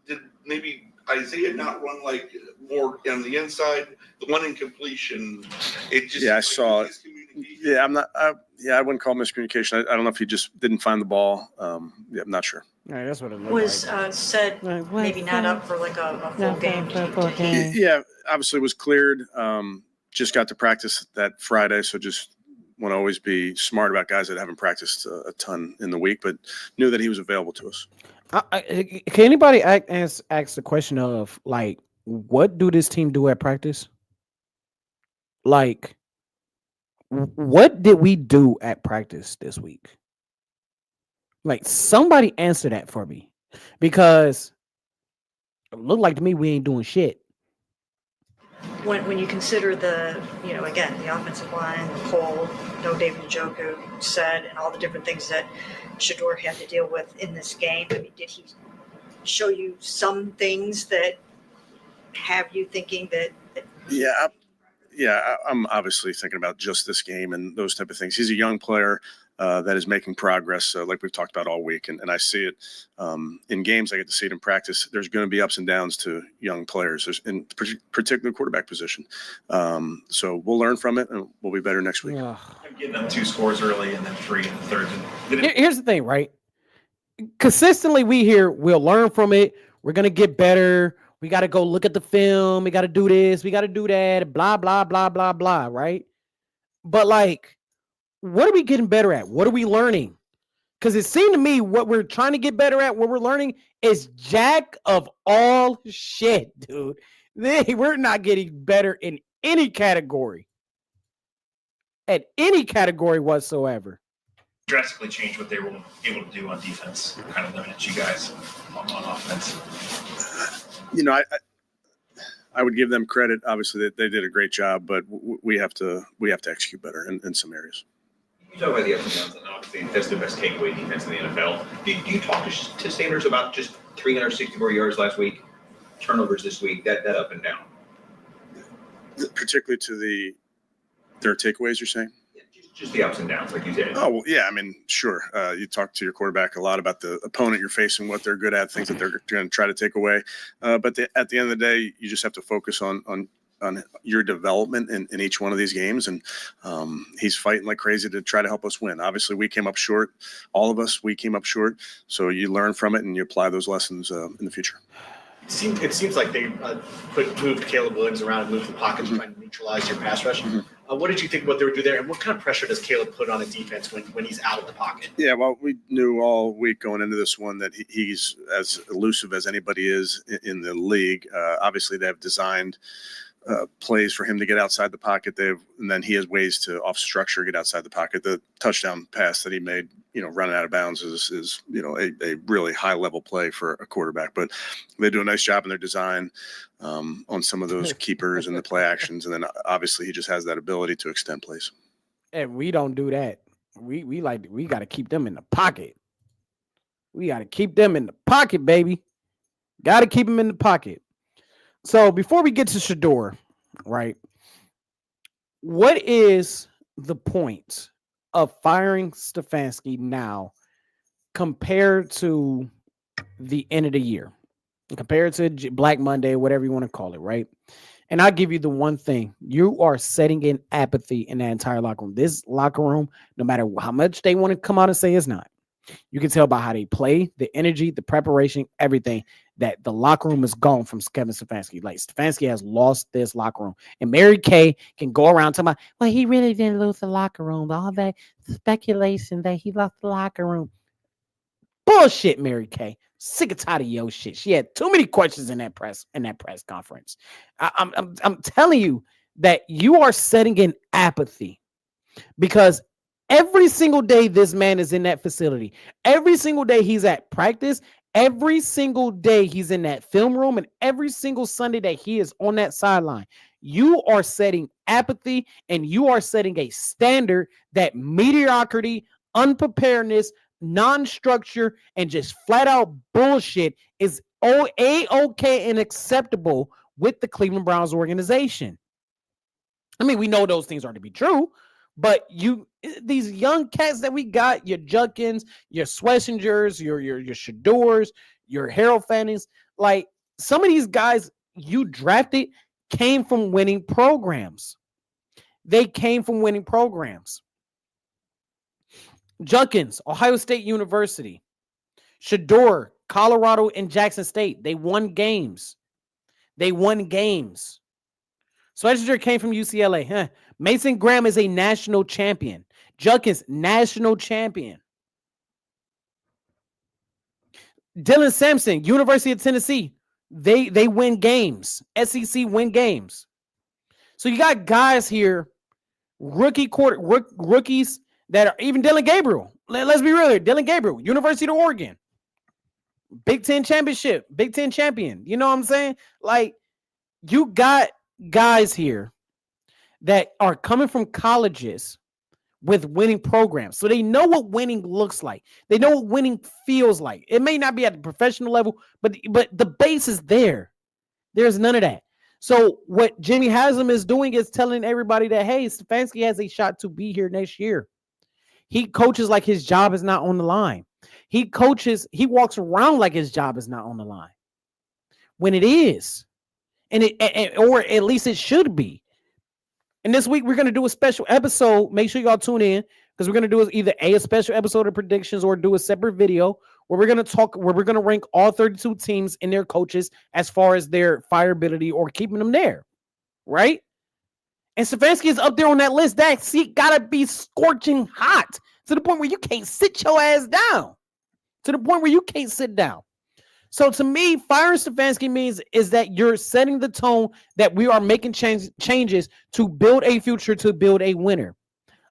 did maybe Isaiah not run like more on the inside? The one in completion, it just I saw it. Yeah, I wouldn't call miscommunication. I don't know if he just didn't find the ball. I'm not sure. Yeah, that's what it looked Was like. said maybe not up for like a full game. Yeah, obviously was cleared. Just got to practice that Friday, so just want to always be smart about guys that haven't practiced a ton in the week, but knew that he was available to us. Can anybody ask the question of like, what do this team do at practice? Like, what did we do at practice this week? Like, somebody answer that for me, because it looked like to me we ain't doing shit. When you consider the offensive line, the hole, no David Njoku said, and all the different things that Shador had to deal with in this game, did he show you some things that have you thinking that I'm obviously thinking about just this game and those type of things. He's a young player that is making progress, like we've talked about all week, and I see it in games. I get to see it in practice. There's going to be ups and downs to young players, in particular quarterback position. So we'll learn from it, and we'll be better next week. I'm getting them 2 scores early and then 3 in the third. Here's the thing, right? Consistently, we hear we'll learn from it. We're going to get better. We got to go look at the film. We got to do this. We got to do that. Blah, blah, blah, blah, blah, right? But, like, what are we getting better at? What are we learning? Because it seemed to me what we're trying to get better at, what we're learning is jack of all shit, dude. We're not getting better in any category. At any category whatsoever. Drastically changed what they were able to do on defense, kind of limited you guys on offense. I would give them credit. Obviously, that they did a great job, but we have to execute better in some areas. You talk about the ups and downs, and obviously that's the best takeaway defense in the NFL. Do you talk to Sanders about just 364 yards last week, turnovers this week, that up and down? Particularly to their takeaways, you're saying? Just the ups and downs, like you did. Oh, well, yeah. I mean, sure. You talk to your quarterback a lot about the opponent you're facing, what they're good at, things that they're going to try to take away. But at the end of the day, you just have to focus on your development in each one of these games. And he's fighting like crazy to try to help us win. Obviously, we came up short. All of us, we came up short. So you learn from it and you apply those lessons in the future. It seems like they moved Caleb Williams around and moved the pocket to try and neutralize your pass rush. Mm-hmm. What did you think what they would do there, and what kind of pressure does Caleb put on a defense when he's out of the pocket? Yeah, well, we knew all week going into this one that he's as elusive as anybody is in the league. Obviously, they have designed plays for him to get outside the pocket. And then he has ways to off structure get outside the pocket. The touchdown pass that he made, running out of bounds is a really high level play for a quarterback. But they do a nice job in their design on some of those keepers and the play actions. And then obviously he just has that ability to extend plays. And we don't do that. We got to keep them in the pocket. We got to keep them in the pocket, baby. Got to keep them in the pocket. So before we get to Shedeur, right? What is the point of firing Stefanski now compared to the end of the year? Compared to Black Monday, whatever you want to call it, right? And I'll give you the one thing. You are setting in apathy in that entire locker room. This locker room, no matter how much they want to come out and say it's not, you can tell by how they play, the energy, the preparation, everything, that the locker room is gone from Kevin Stefanski. Like, Stefanski has lost this locker room. And Mary Kay can go around talking about, well, he really didn't lose the locker room. All that speculation that he lost the locker room. Bullshit, Mary Kay. Sick and tired of your shit. She had too many questions in that press conference. I'm telling you that you are setting in apathy, because every single day this man is in that facility. Every single day he's at practice. Every single day he's in that film room, and every single Sunday that he is on that sideline. You are setting apathy, and you are setting a standard that mediocrity, unpreparedness, non-structure, and just flat out bullshit is okay and acceptable with the Cleveland Browns organization. I mean, we know those things are to be true, but these young cats that we got, your Judkins, your Swessingers, your Shedeurs, your Harold Fannings, like, some of these guys you drafted came from winning programs. They came from winning programs. Judkins, Ohio State University. Shedeur, Colorado and Jackson State. They won games. Swessinger came from UCLA. Mason Graham is a national champion. Judkins, national champion. Dylan Sampson, University of Tennessee. They win games. SEC win games. So you got guys here, rookies that are, even Dylan Gabriel. Let's be real here. Dylan Gabriel, University of Oregon. Big Ten championship, Big Ten champion. You know what I'm saying? Like, you got guys here that are coming from colleges with winning programs. So they know what winning looks like. They know what winning feels like. It may not be at the professional level, but the base is there. There's none of that. So what Jimmy Haslam is doing is telling everybody that, hey, Stefanski has a shot to be here next year. He coaches like his job is not on the line. He walks around like his job is not on the line, when it is. Or at least it should be. And this week we're going to do a special episode. Make sure y'all tune in, because we're going to do either a special episode of predictions or do a separate video where we're going to rank all 32 teams and their coaches as far as their fireability or keeping them there, right? And Stefanski is up there on that list. That seat got to be scorching hot to the point where you can't sit your ass down. To the point where you can't sit down. So to me, firing Stefanski means is that you're setting the tone that we are making changes to build a future, to build a winner.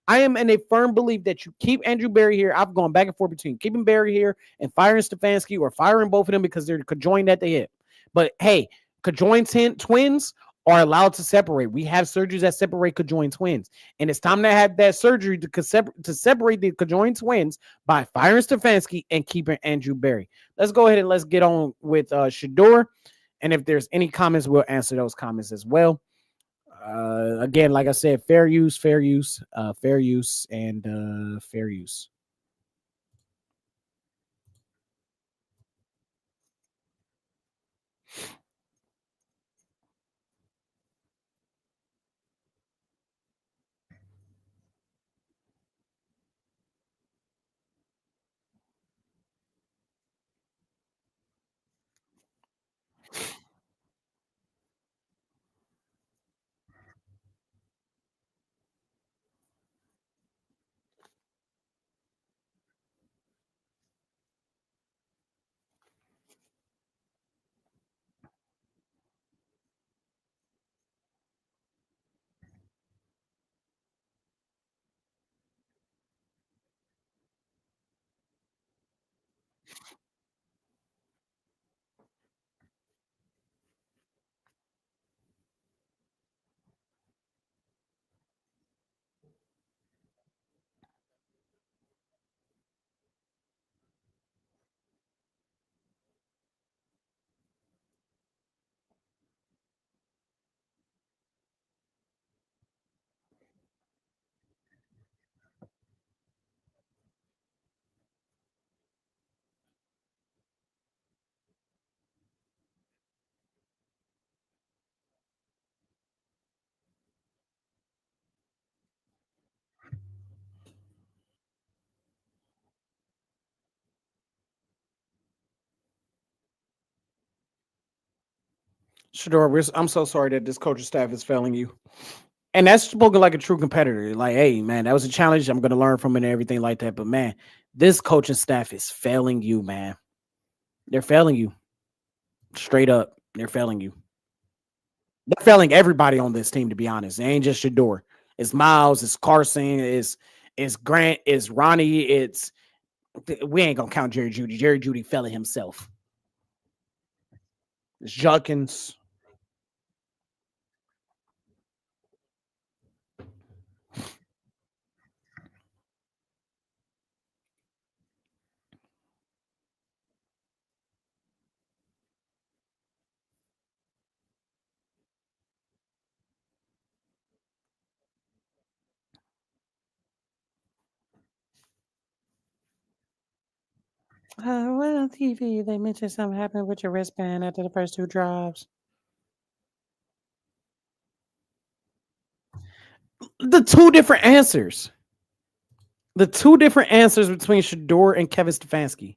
I am in a firm belief that you keep Andrew Berry here. I've gone back and forth between keeping Berry here and firing Stefanski, or firing both of them because they're conjoined at the hip. But hey, conjoined twins are allowed to separate. We have surgeries that separate conjoined twins. And it's time to have that surgery to separate the conjoined twins by firing Stefanski and keeping Andrew Berry. Let's go ahead and let's get on with Shedeur. And if there's any comments, we'll answer those comments as well. Again, like I said, fair use, and fair use. Shador, I'm so sorry that this coaching staff is failing you. And that's spoken like a true competitor. Like, hey, man, that was a challenge. I'm going to learn from it and everything like that. But, man, this coaching staff is failing you, man. They're failing you. Straight up. They're failing you. They're failing everybody on this team, to be honest. It ain't just Shador. It's Miles. It's Carson. It's Grant. It's Ronnie. We ain't going to count Jerry Jeudy. Jerry Jeudy failing himself. It's Judkins. What on TV? They mentioned something happened with your wristband after the first 2 drives. The two different answers. The two different answers between Shador and Kevin Stefanski.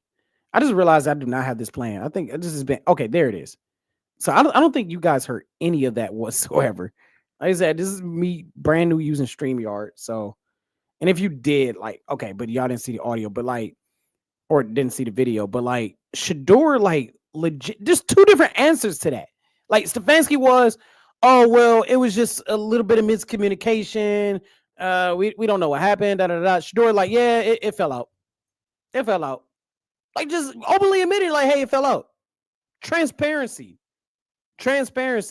I just realized I do not have this plan. I think this has been okay. There it is. So I don't think you guys heard any of that whatsoever. Like I said, this is me brand new using StreamYard. So, and if you did, like, okay, but y'all didn't see the audio, but like, or didn't see the video, but like Shador, like legit, just two different answers to that. Like Stefanski was, oh well, it was just a little bit of miscommunication. We don't know what happened. Shador, like, yeah, it fell out. It fell out. Like, just openly admitting, like, hey, it fell out. Transparency,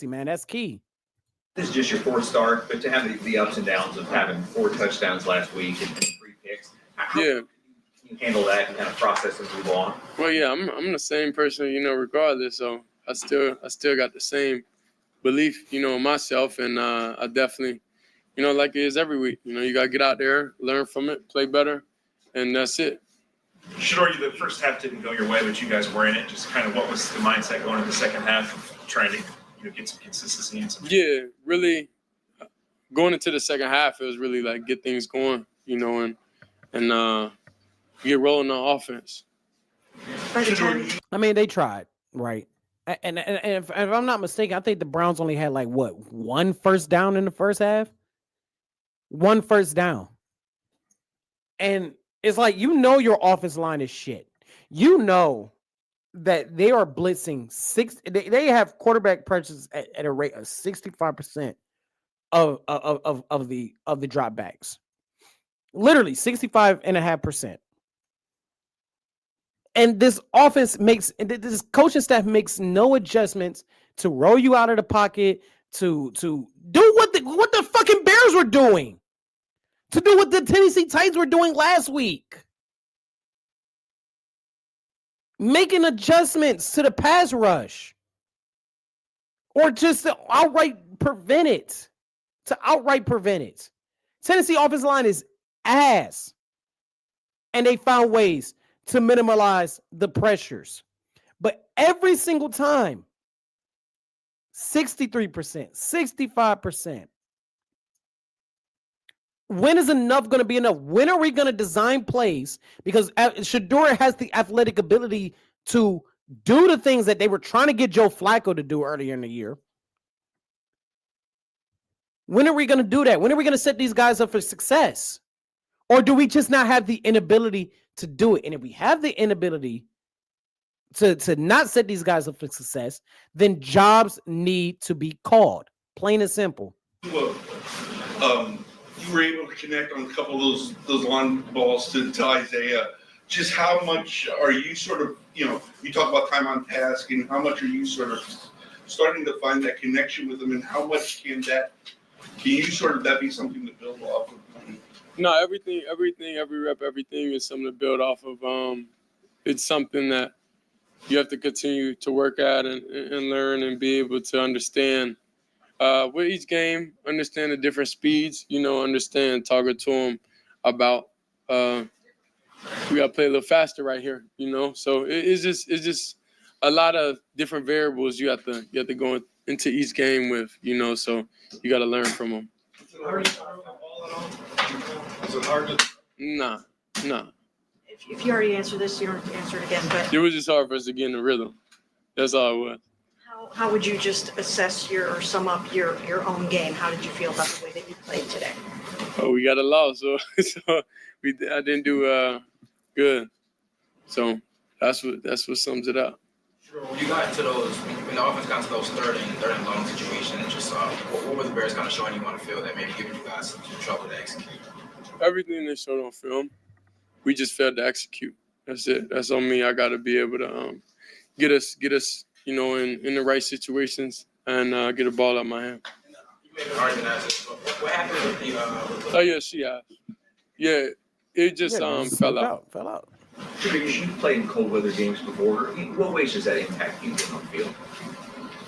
man, that's key. This is just your fourth start, but to have the ups and downs of having 4 touchdowns last week and 3 picks, how can you handle that and kind of process and move on? Well, yeah, I'm the same person, regardless. So I still got the same belief, in myself, and I definitely, like it is every week. You gotta get out there, learn from it, play better, and that's it. Shador, the first half didn't go your way, but you guys were in it. Just kind of what was the mindset going into the second half of trying to get some consistency and some. Yeah, really. Going into the second half, it was really like get things going, and get rolling on offense. I mean, they tried, right? And if I'm not mistaken, I think the Browns only had like what, 1 first down in the first half? 1 first down. And it's like, your offense line is shit. You know that they are blitzing they have quarterback pressures at a rate of 65% of the dropbacks. Literally 65.5%. And this coaching staff makes no adjustments to roll you out of the pocket, to do what the fucking Bears were doing, to do what the Tennessee Titans were doing last week. Making adjustments to the pass rush. Or just to outright prevent it. Tennessee offensive line is ass. And they found ways to minimize the pressures. But every single time, 63%, 65%. When is enough going to be enough? When are we going to design plays? Because Shador has the athletic ability to do the things that they were trying to get Joe Flacco to do earlier in the year. When are we going to do that? When are we going to set these guys up for success? Or do we just not have the inability to do it? And if we have the inability to not set these guys up for success, then jobs need to be called. Plain and simple. Well, you were able to connect on a couple of those long balls to Isaiah. Just how much are you sort of, you talk about time on task, and how much are you sort of starting to find that connection with them, and how much can you sort of, that be something to build off of? No, everything, every rep, everything is something to build off of. It's something that you have to continue to work at and learn and be able to understand. With each game, understand the different speeds, understand, target to them about we got to play a little faster right here, So it's just a lot of different variables you have to go into each game with, so you got to learn from them. Is it hard to? Nah. If you already answered this, you don't have to answer it again. But it was just hard for us to get in the rhythm. That's all it was. how How would you just assess or sum up your own game? How did you feel about the way that you played today? Oh, we got a loss, so I didn't do good. So that's what sums it up. Sure. When you got into those, when the offense got into those third and long situations, just what were the Bears kind of showing you on the field that maybe giving you guys some trouble to execute? Everything they showed on film, we just failed to execute. That's it. That's on me. I got to be able to get us, in the right situations and get a ball out my hand. You made an argument as it. What happened with the? Oh yeah, she asked. Yeah, it just fell out. Fell out. You've played in cold weather games before. In what ways does that impact you on the field?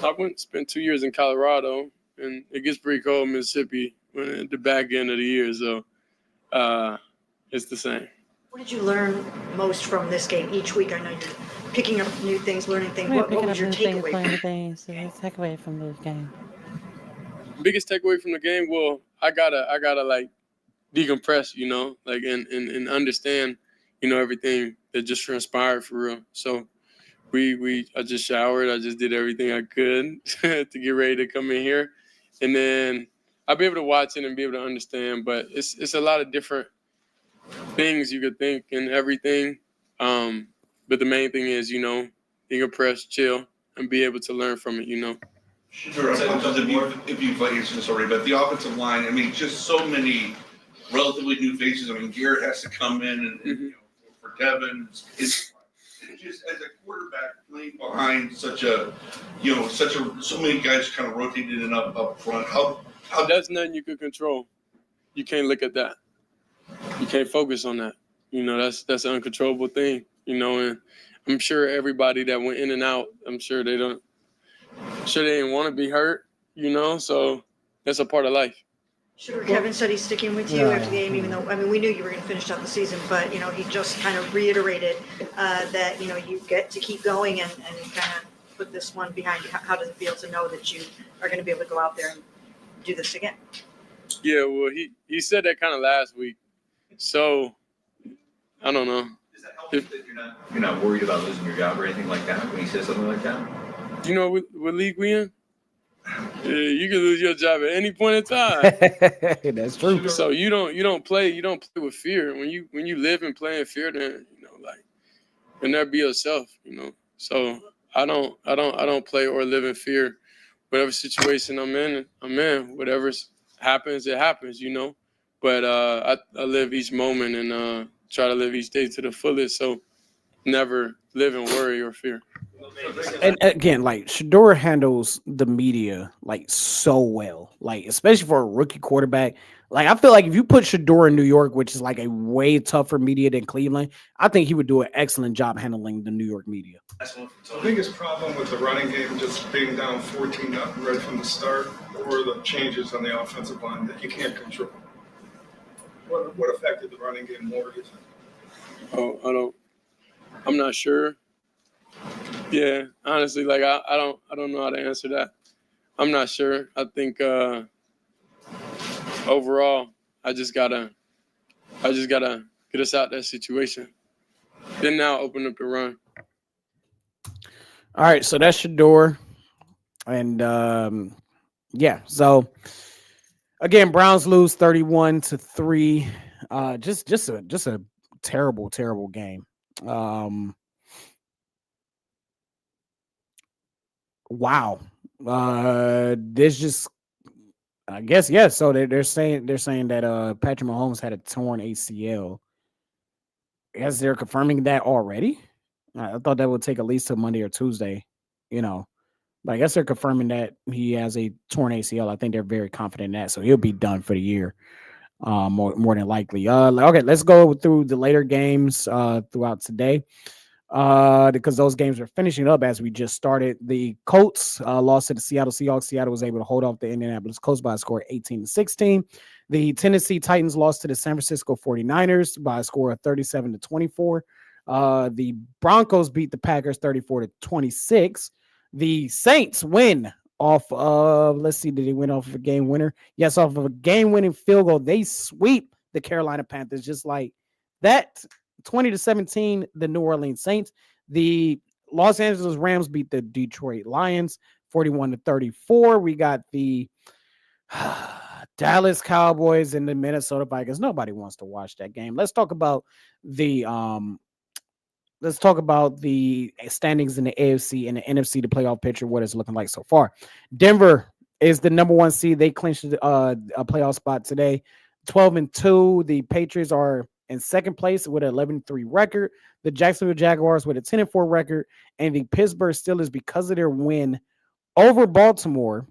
I spent 2 years in Colorado, and it gets pretty cold in Mississippi at the back end of the year, so it's the same. What did you learn most from this game each week? I know you're picking up new things, learning things. We're What picking was up your new things, takeaway? learning things. So let's take away from this game. Biggest takeaway from the game, well, I gotta like decompress, and understand, everything that just transpired for real. So I just showered, I just did everything I could to get ready to come in here. And then I'll be able to watch it and be able to understand, but it's a lot of different things you could think and everything. But the main thing is, decompress, chill, and be able to learn from it, Sure, if you've answered this already, but the offensive line, I mean, just so many relatively new faces. I mean, Garrett has to come in and for Devin, it's just as a quarterback playing behind so many guys kind of rotated in up front. How that's nothing you could control. You can't look at that. You can't focus on that. That's an uncontrollable thing. And I'm sure everybody that went in and out, I'm sure they didn't want to be hurt. So that's a part of life. Sure. Kevin said he's sticking with you after the game, even though, we knew you were going to finish out the season, but, he just kind of reiterated that, you get to keep going and kind of put this one behind you. How does it feel to know that you are going to be able to go out there and do this again? Yeah, well, he said that kind of last week. So, I don't know. Does that help that you're not worried about losing your job or anything like that when he says something like that? What league we in? You can lose your job at any point in time. That's true. So you don't play with fear. When you live and play in fear, then you'll never be yourself. So I don't play or live in fear. Whatever situation I'm in. Whatever happens, it happens. But I live each moment and try to live each day to the fullest. So never live in worry or fear. And again, Shador handles the media so well, especially for a rookie quarterback. I feel like if you put Shador in New York, which is a way tougher media than Cleveland, I think he would do an excellent job handling the New York media. The biggest problem with the running game just being down 14-0 right from the start, or the changes on the offensive line that you can't control. What affected the running game more, do you think? Oh, I'm not sure. Yeah, honestly, I don't know how to answer that. I'm not sure. I think overall, I just gotta get us out that situation. Then now open up the run. All right, so that's Shador, and so again, Browns lose 31-3. Just a terrible game. Wow. This just, I guess, yes. So they're saying that Patrick Mahomes had a torn ACL. I guess they're confirming that already. I thought that would take at least till Monday or Tuesday, but I guess they're confirming that he has a torn ACL. I think they're very confident in that, so he'll be done for the year, more than likely. Okay, let's go through the later games throughout today. Because those games are finishing up as we just started. The Colts lost to the Seattle Seahawks. Seattle was able to hold off the Indianapolis Colts by a score of 18-16. The Tennessee Titans lost to the San Francisco 49ers by a score of 37-24. The Broncos beat the Packers 34-26. The Saints win off of, let's see, did they win off of a game winner? Yes, off of a game-winning field goal. They sweep the Carolina Panthers just like that. 20-17, the New Orleans Saints. The Los Angeles Rams beat the Detroit Lions 41-34. We got the Dallas Cowboys and the Minnesota Vikings. Nobody wants to watch that game. Let's talk about the standings in the AFC and the NFC, the playoff picture, what it's looking like so far. Denver is the number 1 seed. They clinched a playoff spot today. 12-2. The Patriots are in second place with an 11-3 record. The Jacksonville Jaguars with a 10-4 record, and the Pittsburgh Steelers, because of their win over Baltimore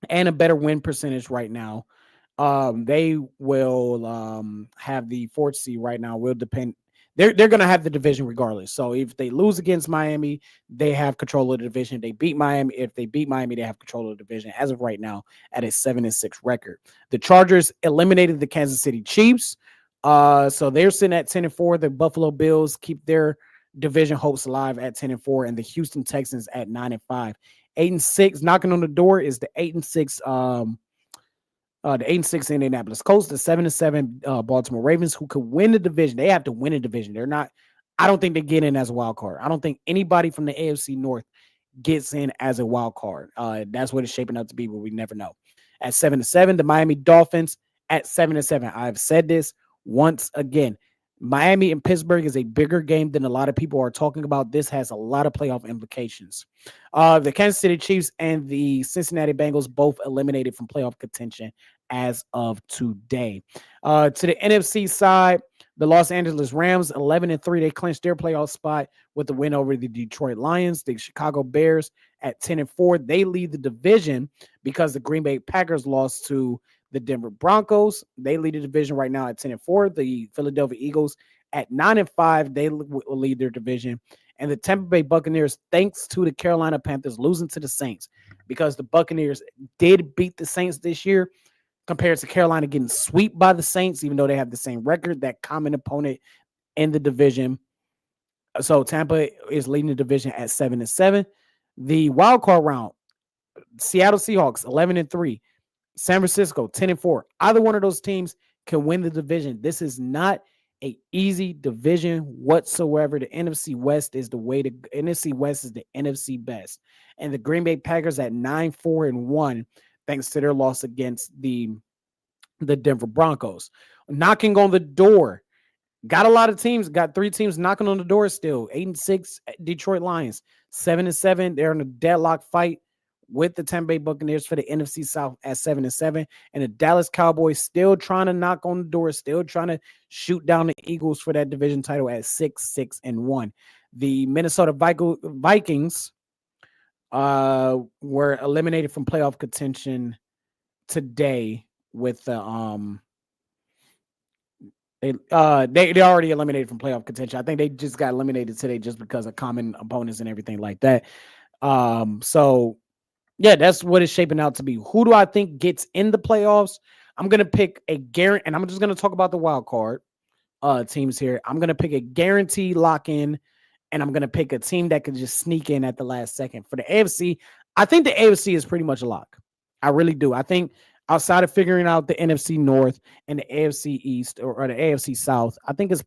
and a better win percentage right now, they will have the 4th seed right now. Will depend. They're going to have the division regardless. So if they lose against Miami, they have control of the division. They beat Miami. If they beat Miami, they have control of the division as of right now at a 7-6 record. The Chargers eliminated the Kansas City Chiefs. So they're sitting at 10-4. The Buffalo Bills keep their division hopes alive at 10-4, and the Houston Texans at 9-5. 8-6. Knocking on the door is the 8-6. The 8-6 Indianapolis Colts, the 7-7 Baltimore Ravens, who could win the division. They have to win a division. They're not. I don't think they get in as a wild card. I don't think anybody from the AFC North gets in as a wild card. That's what it's shaping up to be, but we never know. At 7-7, the Miami Dolphins at 7-7. I've said this once again. Miami and Pittsburgh is a bigger game than a lot of people are talking about. This has a lot of playoff implications. The Kansas City Chiefs and the Cincinnati Bengals both eliminated from playoff contention as of today. To the NFC side, the Los Angeles Rams, 11-3, they clinched their playoff spot with the win over the Detroit Lions. The Chicago Bears at 10-4, they lead the division because the Green Bay Packers lost to the Denver Broncos. They lead the division right now at 10-4. The Philadelphia Eagles at 9-5, they will lead their division. And the Tampa Bay Buccaneers, thanks to the Carolina Panthers losing to the Saints, because the Buccaneers did beat the Saints this year, compared to Carolina getting swept by the Saints, even though they have the same record, that common opponent in the division. So Tampa is leading the division at 7-7. The wild card round, Seattle Seahawks 11-3, San Francisco 10-4. Either one of those teams can win the division. This is not an easy division whatsoever. The NFC West is the NFC West is the NFC best. And the Green Bay Packers at 9-4-1, thanks to their loss against the Denver Broncos. Knocking on the door. Got a lot of teams, got 3 teams knocking on the door still. 8-6 Detroit Lions, 7-7. They're in a deadlock fight with the Tampa Bay Buccaneers for the NFC South at 7-7. And the Dallas Cowboys still trying to knock on the door, still trying to shoot down the Eagles for that division title at 6-1. The Minnesota Vikings were eliminated from playoff contention today with the they already eliminated from playoff contention. I think they just got eliminated today just because of common opponents and everything like that. So yeah, that's what it's shaping out to be. Who do I think gets in the playoffs? I'm gonna pick a guarantee, and I'm just gonna talk about the wild card teams here. I'm gonna pick a guarantee lock in, and I'm gonna pick a team that could just sneak in at the last second. For the AFC, I think the AFC is pretty much a lock. I really do. I think outside of figuring out the NFC North and the AFC East or the AFC South, I think it's,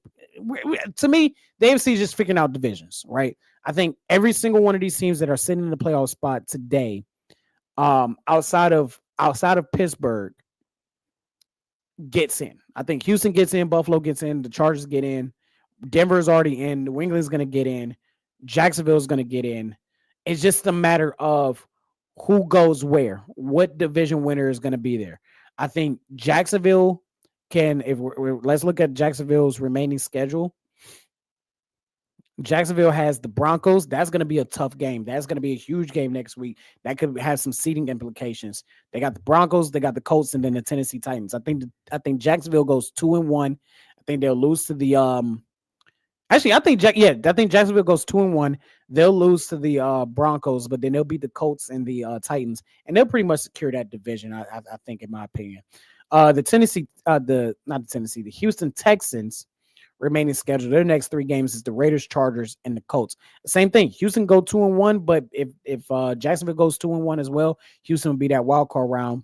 to me, the AFC is just figuring out divisions, right? I think every single one of these teams that are sitting in the playoff spot today, outside of Pittsburgh, gets in. I think Houston gets in, Buffalo gets in, the Chargers get in, Denver's already in, New England's going to get in, Jacksonville's going to get in. It's just a matter of who goes where, what division winner is going to be there. I think Jacksonville can, let's look at Jacksonville's remaining schedule. Jacksonville has the Broncos. That's going to be a tough game. That's going to be a huge game next week. That could have some seeding implications. They got the Broncos, they got the Colts, and then the Tennessee Titans. I think Jacksonville goes 2-1. I think they'll lose to the I think Jacksonville goes 2-1. They'll lose to the Broncos, but then they'll beat the Colts and the Titans, and they'll pretty much secure that division. I think, in my opinion, the Houston Texans remaining schedule. Their next 3 games is the Raiders, Chargers, and the Colts. Same thing. Houston go 2-1, but if Jacksonville goes 2-1 as well, Houston will be that wild card round.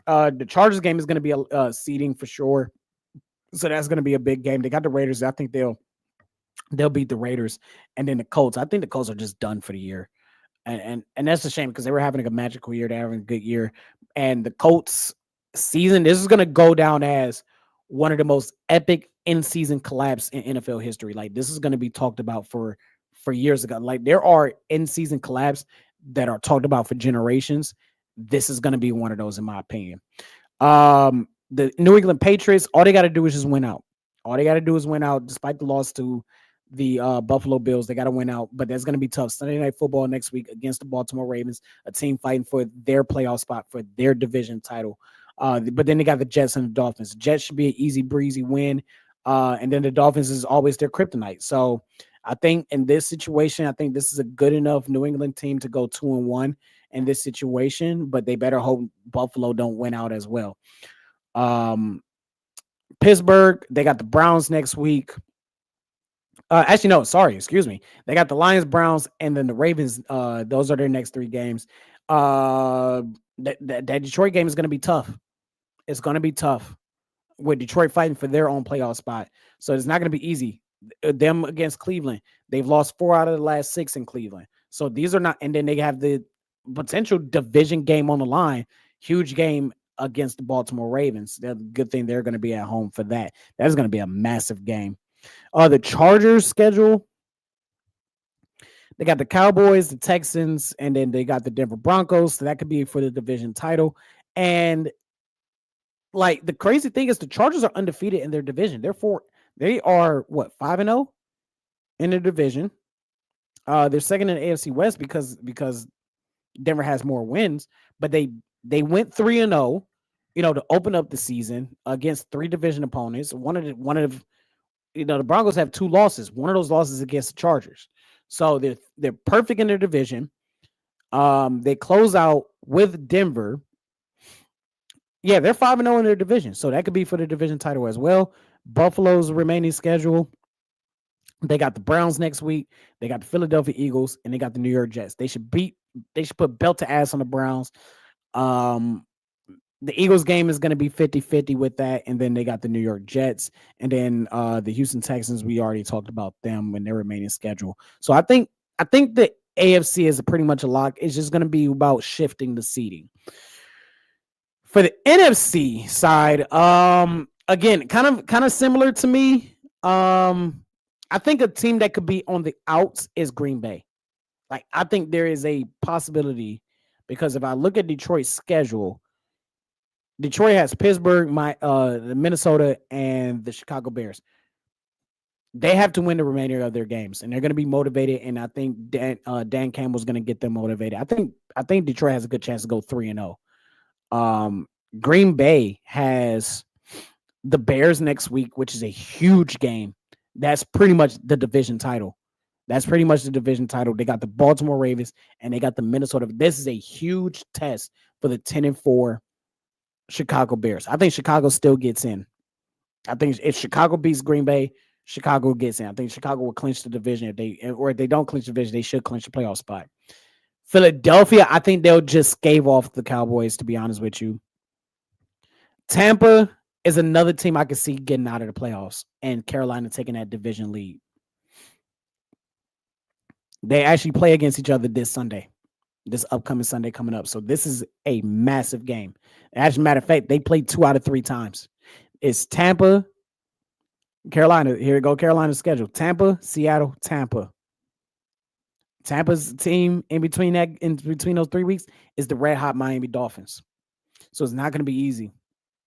The Chargers game is going to be a seeding for sure, so that's going to be a big game. They got the Raiders. I think they'll beat the Raiders, and then the Colts. I think the Colts are just done for the year. And that's a shame because they were having a magical year. They're having a good year, and the Colts season, this is going to go down as one of the most epic in-season collapse in NFL history. Like, this is going to be talked about for years ago. Like, there are in-season collapse that are talked about for generations. This is going to be one of those, in my opinion. The New England Patriots, all they got to do is just win out. All they got to do is win out, despite the loss to the Buffalo Bills. They got to win out, but that's going to be tough. Sunday Night Football next week against the Baltimore Ravens, a team fighting for their playoff spot, for their division title. But then they got the Jets and the Dolphins. The Jets should be an easy breezy win. And then the Dolphins is always their kryptonite. So I think in this situation, I think this is a good enough New England team to go 2-1 in this situation, but they better hope Buffalo don't win out as well. Pittsburgh, they got the Browns next week. Actually, no, sorry, excuse me. They got the Lions, Browns, and then the Ravens. Those are their next 3 games. That Detroit game is going to be tough. It's going to be tough with Detroit fighting for their own playoff spot. So it's not going to be easy. Them against Cleveland, they've lost 4 out of the last 6 in Cleveland. So these are not, and then they have the potential division game on the line, huge game against the Baltimore Ravens. The good thing they're going to be at home for that. That's going to be a massive game. The Chargers schedule, they got the Cowboys, the Texans, and then they got the Denver Broncos. So that could be for the division title. And like, the crazy thing is the Chargers are undefeated in their division. They are what, 5-0 in their division. They're second in the AFC West because Denver has more wins, but they went 3-0, to open up the season against 3 division opponents. One of the Broncos have 2 losses. One of those losses against the Chargers. So they're perfect in their division. They close out with Denver. Yeah, they're 5-0 in their division. So that could be for the division title as well. Buffalo's remaining schedule, they got the Browns next week. They got the Philadelphia Eagles, and they got the New York Jets. They should put belt to ass on the Browns. The Eagles game is going to be 50-50 with that. And then they got the New York Jets. And then the Houston Texans, we already talked about them and their remaining schedule. So I think the AFC is pretty much a lock. It's just going to be about shifting the seeding. For the NFC side, again, kind of similar to me. I think a team that could be on the outs is Green Bay. Like, I think there is a possibility, because if I look at Detroit's schedule, Detroit has Pittsburgh, the Minnesota, and the Chicago Bears. They have to win the remainder of their games, and they're going to be motivated. And I think Dan Campbell's going to get them motivated. I think Detroit has a good chance to go 3-0. Green Bay has the Bears next week, which is a huge game. That's pretty much the division title. They got the Baltimore Ravens and they got the Minnesota. This is a huge test for the 10-4 Chicago Bears. I think Chicago still gets in. I think if Chicago beats Green Bay, Chicago gets in. I think Chicago will clinch the division. If they don't clinch the division, they should clinch the playoff spot. Philadelphia, I think they'll just scave off the Cowboys, to be honest with you. Tampa is another team I could see getting out of the playoffs, and Carolina taking that division lead. They actually play against each other this upcoming Sunday coming up. So this is a massive game. As a matter of fact, they played 2 out of 3 times. It's Tampa, Carolina. Here we go. Carolina's schedule: Tampa, Seattle, Tampa. Tampa's team in between those 3 weeks is the red hot Miami Dolphins. So it's not going to be easy.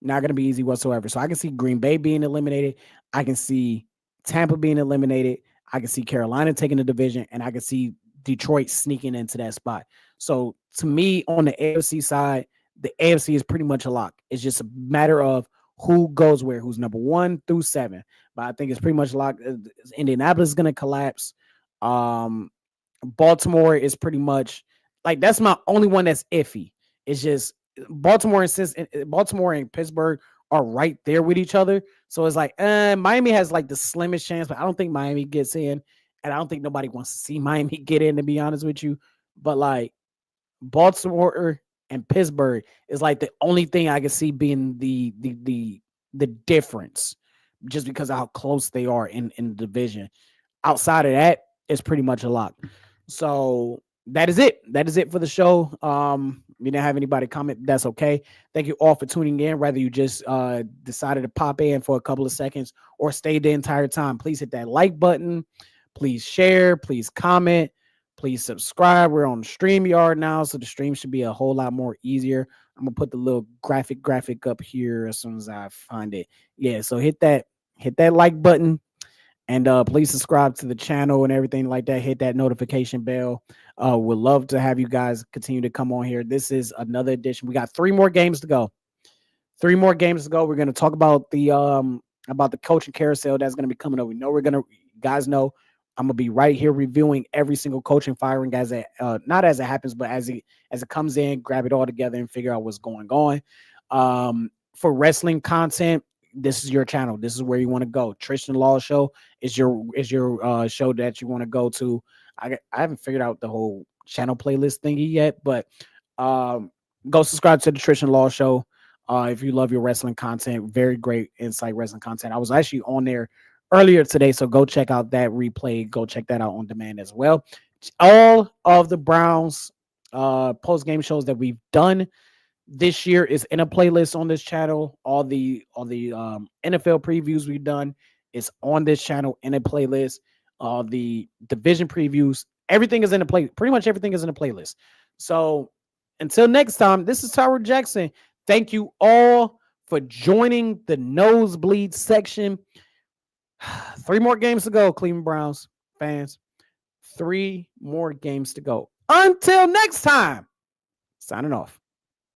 Not going to be easy whatsoever. So I can see Green Bay being eliminated. I can see Tampa being eliminated. I can see Carolina taking the division, and I can see Detroit sneaking into that spot. So to me, on the AFC side, the AFC is pretty much a lock. It's just a matter of who goes where, who's number 1 through 7. But I think it's pretty much locked. Indianapolis is going to collapse. Baltimore is pretty much like, that's my only one that's iffy. It's just Baltimore and Pittsburgh are right there with each other. So it's like, Miami has like the slimmest chance, but I don't think Miami gets in. And I don't think nobody wants to see Miami get in, to be honest with you. But like, Baltimore and Pittsburgh is like the only thing I can see being the difference, just because of how close they are in the division. Outside of that, it's pretty much a lock. So that is it. That is it for the show. We didn't have anybody comment. That's okay. Thank you all for tuning in. Whether you just decided to pop in for a couple of seconds or stayed the entire time, please hit that like button. Please share. Please comment. Please subscribe. We're on StreamYard now, so the stream should be a whole lot more easier. I'm gonna put the little graphic up here as soon as I find it. Yeah, so hit that like button. And please subscribe to the channel and everything like that. Hit that notification bell. We'd love to have you guys continue to come on here. This is another edition. We got 3 more games to go. 3 more games to go. We're going to talk about the coaching carousel that's going to be coming up. We know guys know I'm going to be right here reviewing every single coaching firing as not as it happens, but as it comes in, grab it all together and figure out what's going on. For wrestling content, this is your channel. This is where you want to go. Tristan Law Show is your show that you want to go to. I haven't figured out the whole channel playlist thingy yet, but go subscribe to the Tristan Law Show if you love your wrestling content. Very great insight wrestling content. I was actually on there earlier today, so go check out that replay. Go check that out on demand as well. All of the Browns post game shows that we've done this year is in a playlist on this channel. All the NFL previews we've done is on this channel in a playlist. The division previews, everything is in a play. Pretty much everything is in a playlist. So until next time, this is Tyler Jackson. Thank you all for joining the Nosebleed section. 3 more games to go, Cleveland Browns fans. 3 more games to go. Until next time, signing off.